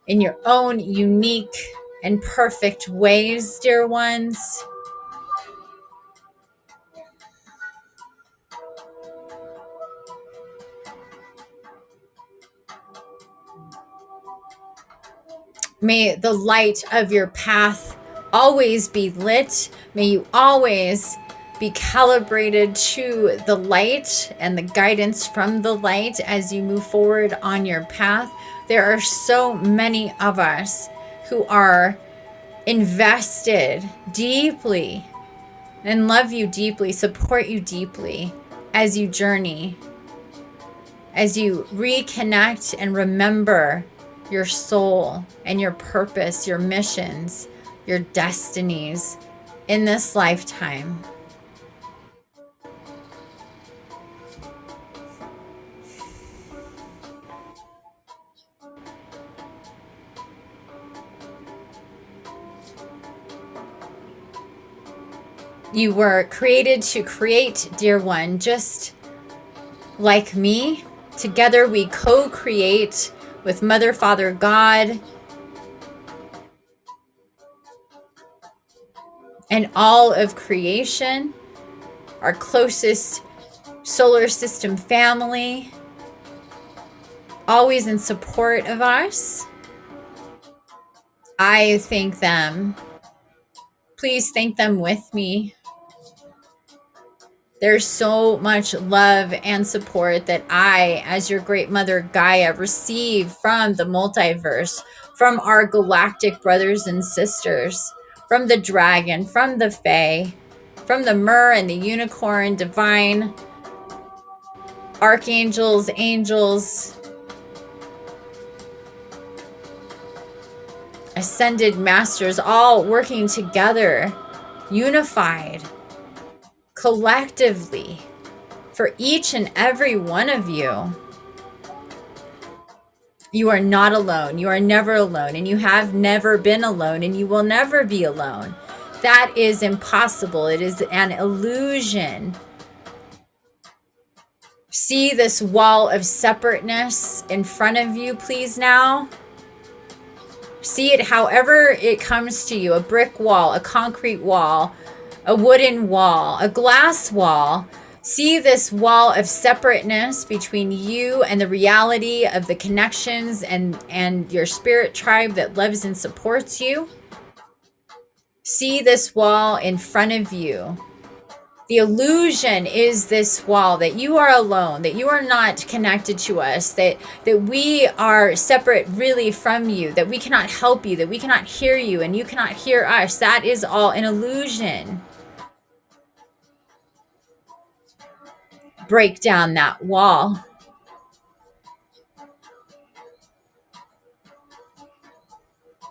in your own unique and perfect ways, dear ones. May the light of your path always be lit. May you always be calibrated to the light and the guidance from the light as you move forward on your path. There are so many of us who are invested deeply and love you deeply, support you deeply as you journey, as you reconnect and remember your soul and your purpose, your missions, your destinies in this lifetime. You were created to create, dear one, just like me. Together we co-create with Mother, Father, God, and all of creation, our closest solar system family, always in support of us. I thank them. Please thank them with me. There's so much love and support that I, as your great mother Gaia, receive from the multiverse, from our galactic brothers and sisters, from the dragon, from the fae, from the myrrh and the unicorn, divine archangels, angels, ascended masters, all working together, unified, collectively, for each and every one of you. You are not alone. You are never alone, and you have never been alone, and you will never be alone. That is impossible. It is an illusion. See this wall of separateness in front of you, please, now. See it however it comes to you, a brick wall, a concrete wall, a wooden wall, a glass wall. See this wall of separateness between you and the reality of the connections and your spirit tribe that loves and supports you. See this wall in front of you. The illusion is this wall, that you are alone, that you are not connected to us, that we are separate really from you, that we cannot help you, that we cannot hear you, and you cannot hear us. That is all an illusion. Break down that wall.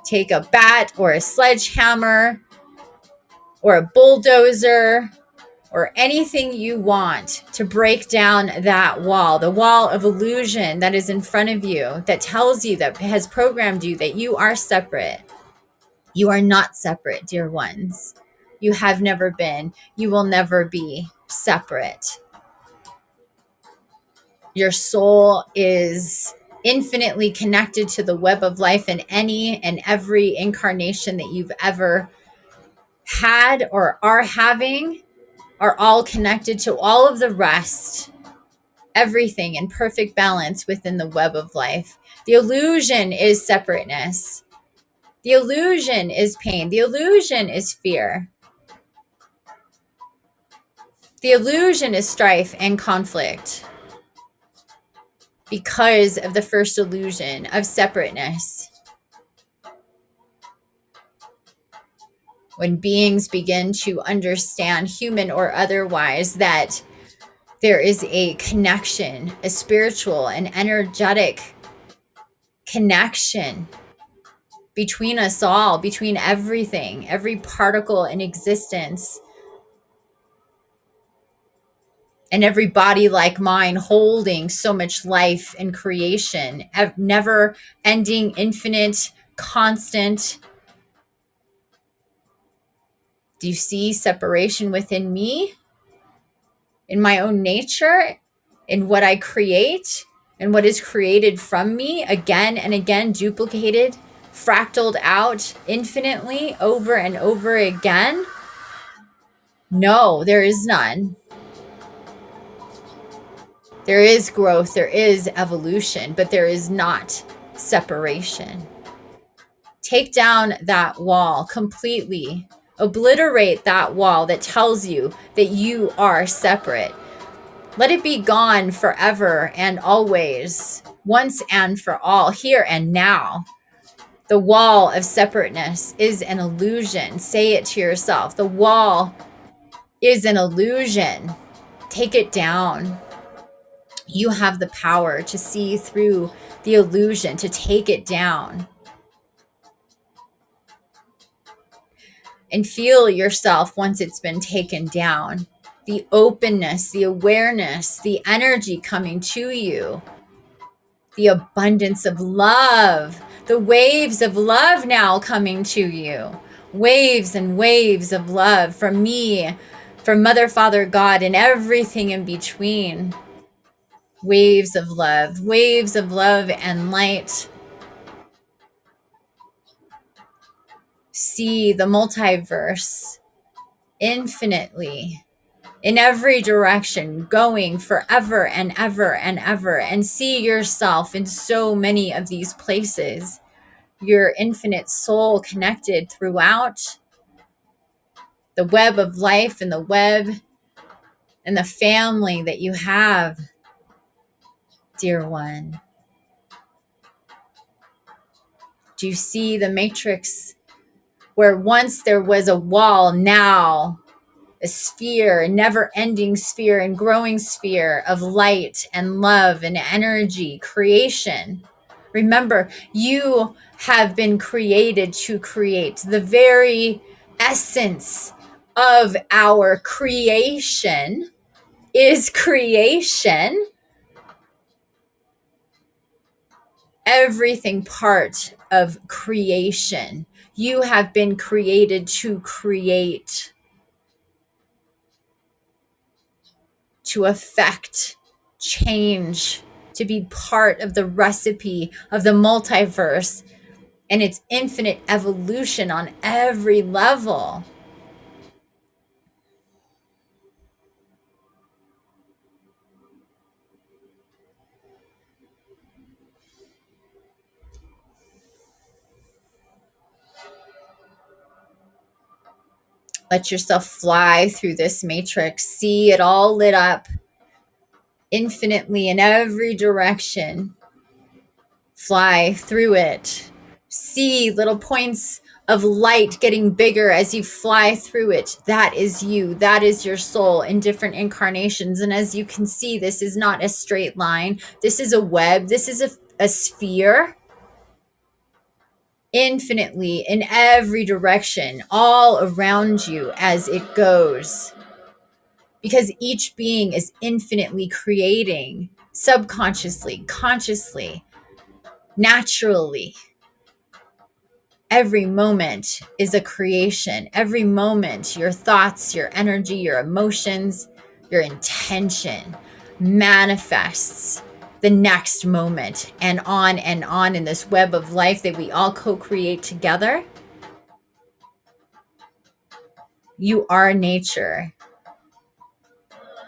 Take a bat or a sledgehammer or a bulldozer or anything you want to break down that wall, the wall of illusion that is in front of you, that tells you, that has programmed you that you are separate. You are not separate, dear ones. You have never been. You will never be separate. Your soul is infinitely connected to the web of life in any and every incarnation that you've ever had or are having, are all connected to all of the rest, everything in perfect balance within the web of life. The illusion is separateness. The illusion is pain. The illusion is fear. The illusion is strife and conflict because of the first illusion of separateness. When beings begin to understand, human or otherwise, that there is a connection, a spiritual and energetic connection between us all, between everything, every particle in existence, and every body like mine holding so much life and creation, never ending, infinite, constant. Do you see separation within me, in my own nature, in what I create, and what is created from me, again and again, duplicated, fractaled out infinitely over and over again? No, there is none. There is growth, there is evolution, but there is not separation. Take down that wall completely. Obliterate that wall that tells you that you are separate. Let it be gone forever and always, once and for all, here and now. The wall of separateness is an illusion. Say it to yourself. The wall is an illusion. Take it down. You have the power to see through the illusion, to take it down. And feel yourself once it's been taken down. The openness, the awareness, the energy coming to you. The abundance of love. The waves of love now coming to you. Waves and waves of love from me, from Mother, Father, God, and everything in between. Waves of love and light. See the multiverse infinitely in every direction, going forever and ever and ever, and see yourself in so many of these places. Your infinite soul connected throughout the web of life and the web and the family that you have, dear one. Do you see the matrix where once there was a wall, now a sphere, a never-ending sphere and growing sphere of light and love and energy, creation? Remember, you have been created to create. The very essence of our creation is creation. Everything part of creation. You have been created to create, to affect change, to be part of the recipe of the multiverse and its infinite evolution on every level. Let yourself fly through this matrix. See it all lit up infinitely in every direction. Fly through it. See little points of light getting bigger as you fly through it. That is you. That is your soul in different incarnations. And as you can see, this is not a straight line. This is a web. This is a sphere. Infinitely in every direction, all around you as it goes. Because each being is infinitely creating subconsciously, consciously, naturally. Every moment is a creation. Every moment, your thoughts, your energy, your emotions, your intention manifests the next moment, and on in this web of life that we all co-create together. You are nature.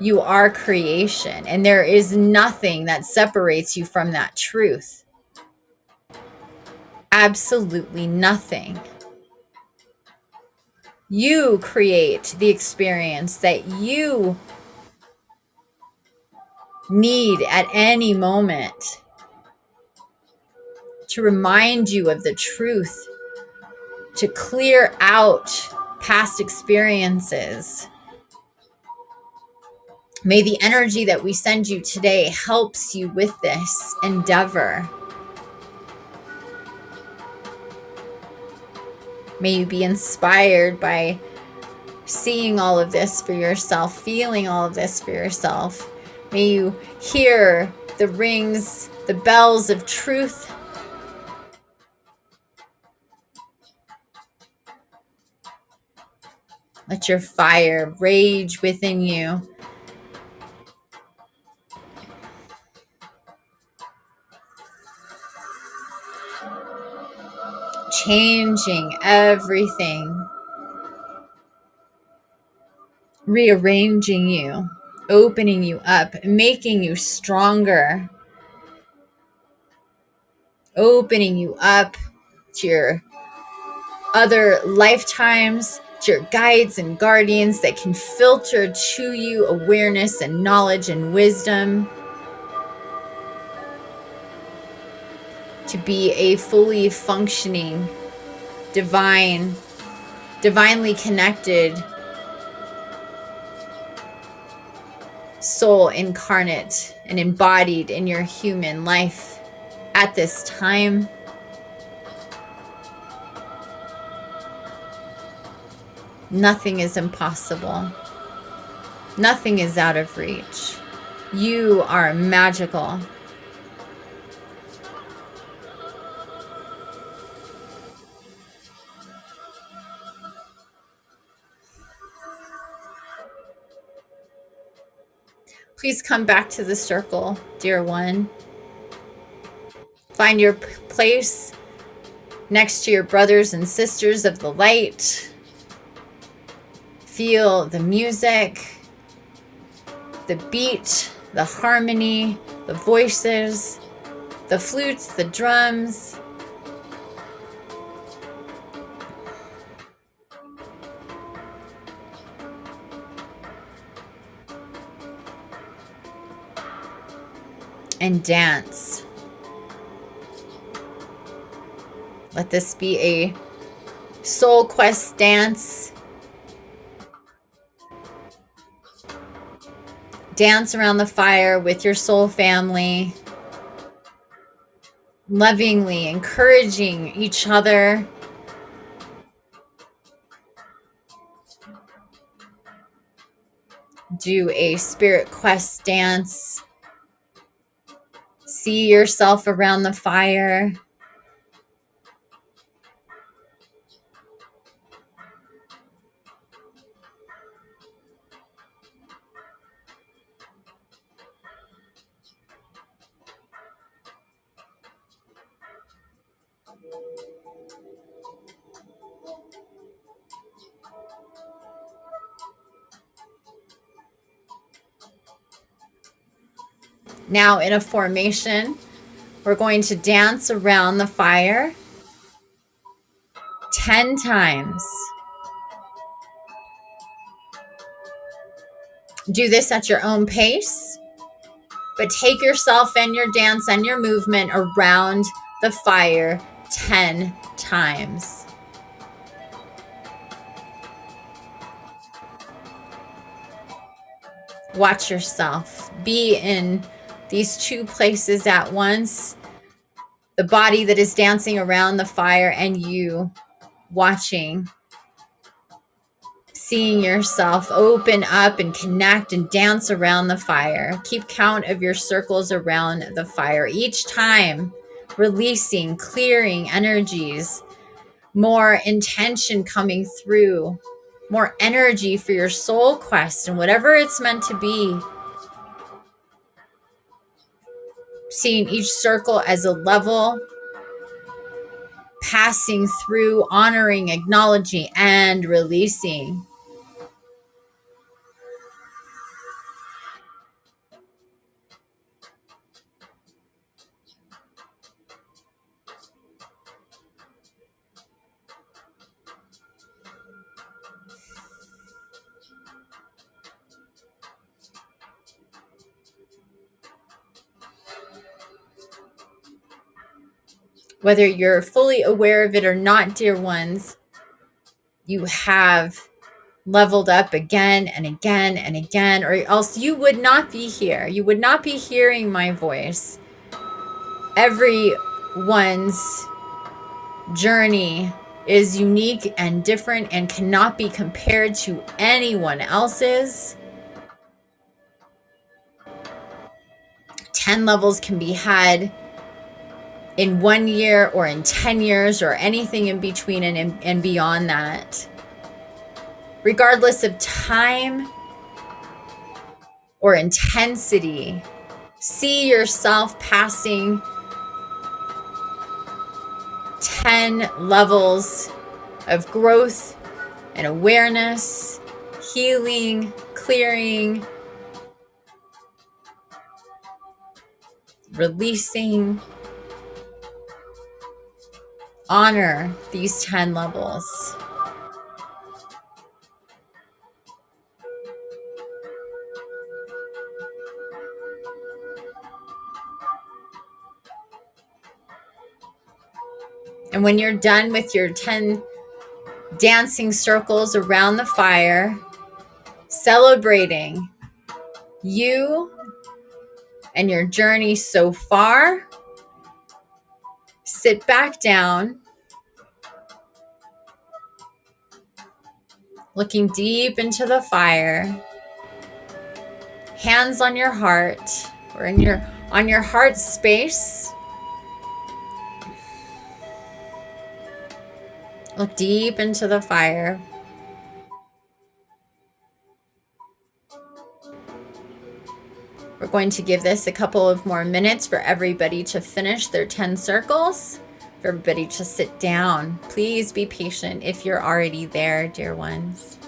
You are creation, and there is nothing that separates you from that truth. Absolutely nothing. You create the experience that you need at any moment to remind you of the truth, to clear out past experiences. May the energy that we send you today helps you with this endeavor. May you be inspired by seeing all of this for yourself, feeling all of this for yourself. May you hear the rings, the bells of truth. Let your fire rage within you. Changing everything. Rearranging you. Opening you up. Making you stronger. Opening you up to your other lifetimes, to your guides and guardians that can filter to you awareness and knowledge and wisdom to be a fully functioning, divinely connected soul incarnate and embodied in your human life at this time. Nothing is impossible. Nothing is out of reach. You are magical. Please come back to the circle, dear one. Find your place next to your brothers and sisters of the light. Feel the music, the beat, the harmony, the voices, the flutes, the drums. And dance. Let this be a soul quest dance. Dance around the fire with your soul family, lovingly encouraging each other. Do a spirit quest dance. See yourself around the fire. Now in a formation, we're going to dance around the fire 10 times. Do this at your own pace, but take yourself and your dance and your movement around the fire 10 times. Watch yourself. Be in these two places at once. The body that is dancing around the fire and you watching, seeing yourself open up and connect and dance around the fire. Keep count of your circles around the fire. Each time releasing, clearing energies, more intention coming through, more energy for your soul quest and whatever it's meant to be. Seeing each circle as a level, passing through, honoring, acknowledging, and releasing. Whether you're fully aware of it or not, dear ones, you have leveled up again and again and again, or else you would not be here. You would not be hearing my voice. Everyone's journey is unique and different and cannot be compared to anyone else's. 10 levels can be had in 1 year or in 10 years or anything in between and beyond that. Regardless of time or intensity, see yourself passing 10 levels of growth and awareness, healing, clearing, releasing. Honor these 10 levels. And when you're done with your 10 dancing circles around the fire, celebrating you and your journey so far, sit back down, looking deep into the fire, hands on your heart or on your heart space. Look deep into the fire. going to give this a couple of more minutes for everybody to finish their 10 circles, for everybody to sit down. Please be patient if you're already there, dear ones.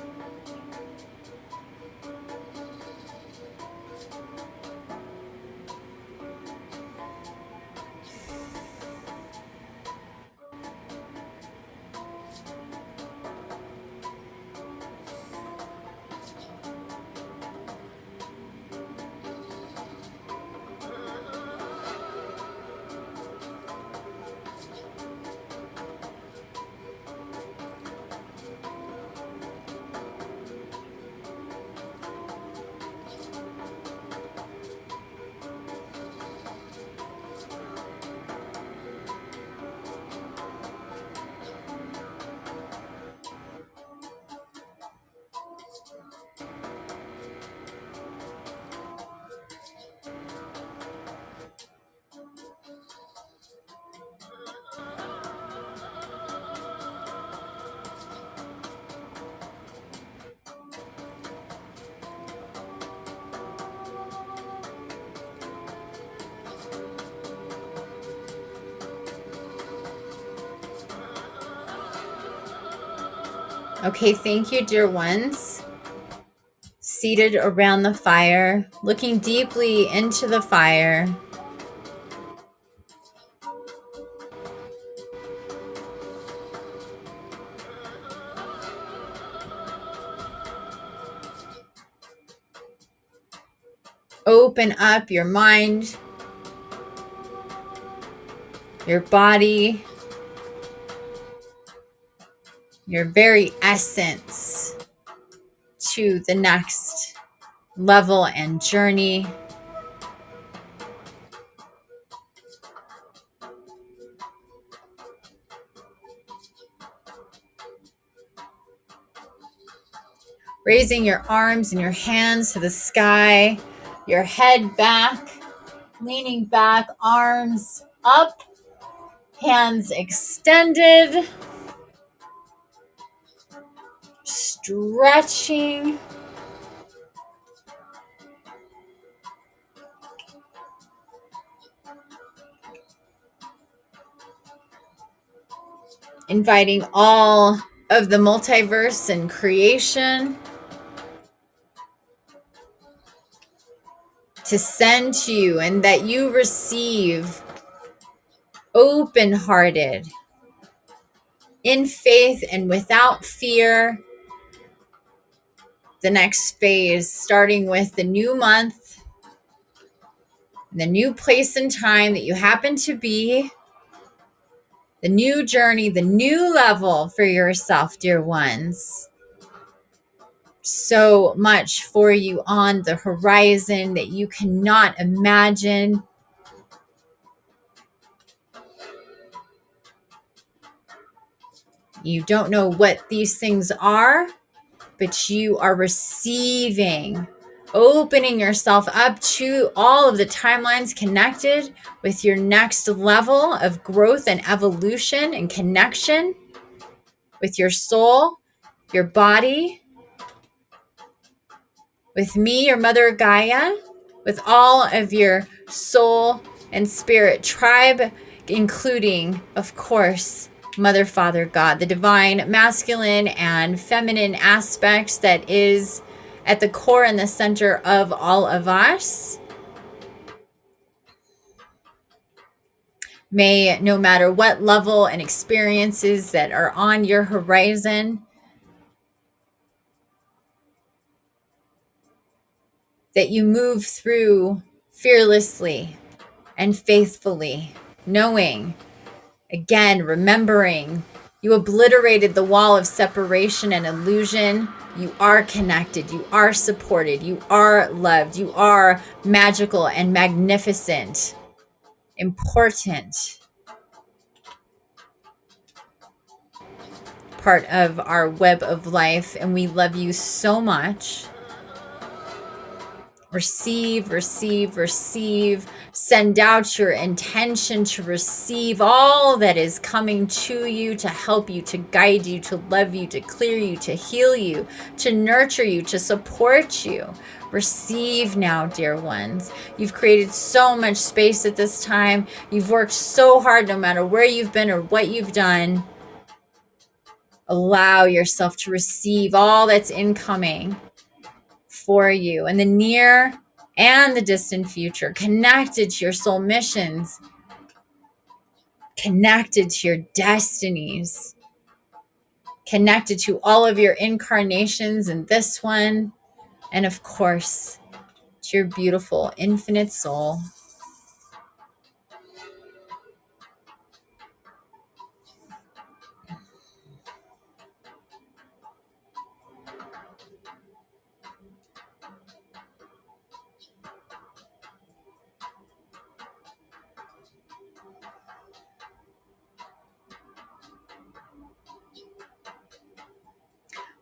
Okay, thank you, dear ones. Seated around the fire, looking deeply into the fire. Open up your mind, your body, your very essence to the next level and journey. Raising your arms and your hands to the sky, your head back, leaning back, arms up, hands extended, stretching. Inviting all of the multiverse and creation to send to you, and that you receive open-hearted, in faith and without fear, the next phase, starting with the new month, the new place and time that you happen to be, the new journey, the new level for yourself, dear ones. So much for you on the horizon that you cannot imagine. You don't know what these things are, but you are receiving, opening yourself up to all of the timelines connected with your next level of growth and evolution and connection with your soul, your body, with me, your Mother Gaia, with all of your soul and spirit tribe, including, of course, Mother, Father, God, the divine masculine and feminine aspects that is at the core and the center of all of us. May, no matter what level and experiences that are on your horizon, that you move through fearlessly and faithfully, knowing, again, remembering, you obliterated the wall of separation and illusion. You are connected. You are supported. You are loved. You are magical and magnificent, important, part of our web of life. And we love you so much. Receive, receive, receive. Send out your intention to receive all that is coming to you, to help you, to guide you, to love you, to clear you, to heal you, to nurture you, to support you. Receive now, dear ones. You've created so much space at this time. You've worked so hard no matter where you've been or what you've done. Allow yourself to receive all that's incoming for you in the near and the distant future, connected to your soul missions, connected to your destinies, connected to all of your incarnations in this one, and of course, to your beautiful infinite soul.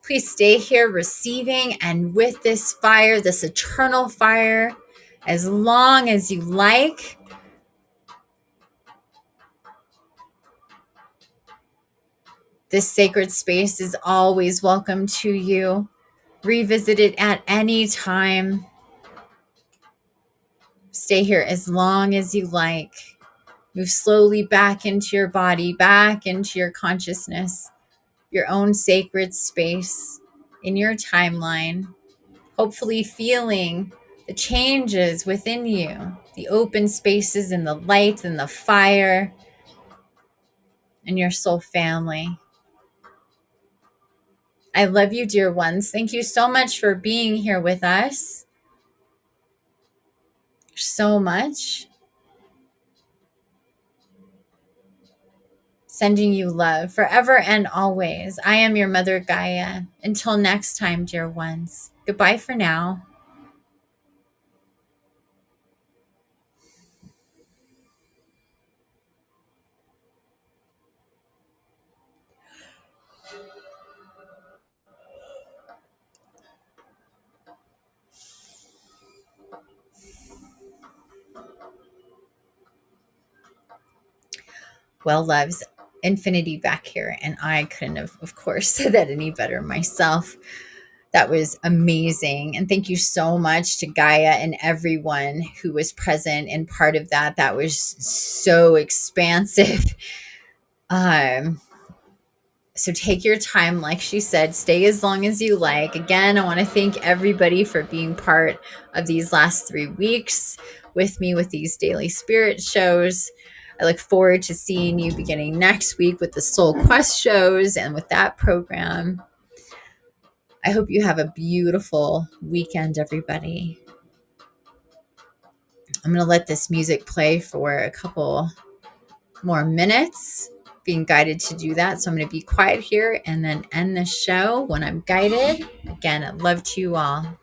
Please stay here receiving and with this fire, this eternal fire, as long as you like. This sacred space is always welcome to you. Revisit it at any time. Stay here as long as you like. Move slowly back into your body, back into your consciousness, your own sacred space in your timeline. Hopefully feeling the changes within you, the open spaces and the light and the fire and your soul family. I love you, dear ones. Thank you so much for being here with us. So much. Sending you love forever and always. I am your Mother Gaia. Until next time, dear ones. Goodbye for now. Well, loves, Infiniti back here, and I couldn't have, of course, said that any better myself. That was amazing. And thank you so much to Gaia and everyone who was present and part of that. That was so expansive. So take your time, like she said, stay as long as you like. Again, I want to thank everybody for being part of these last 3 weeks with me with these daily spirit shows. I look forward to seeing you beginning next week with the Soul Quest shows and with that program. I hope you have a beautiful weekend, everybody. I'm going to let this music play for a couple more minutes, being guided to do that. So I'm going to be quiet here and then end the show when I'm guided. Again, I love to you all.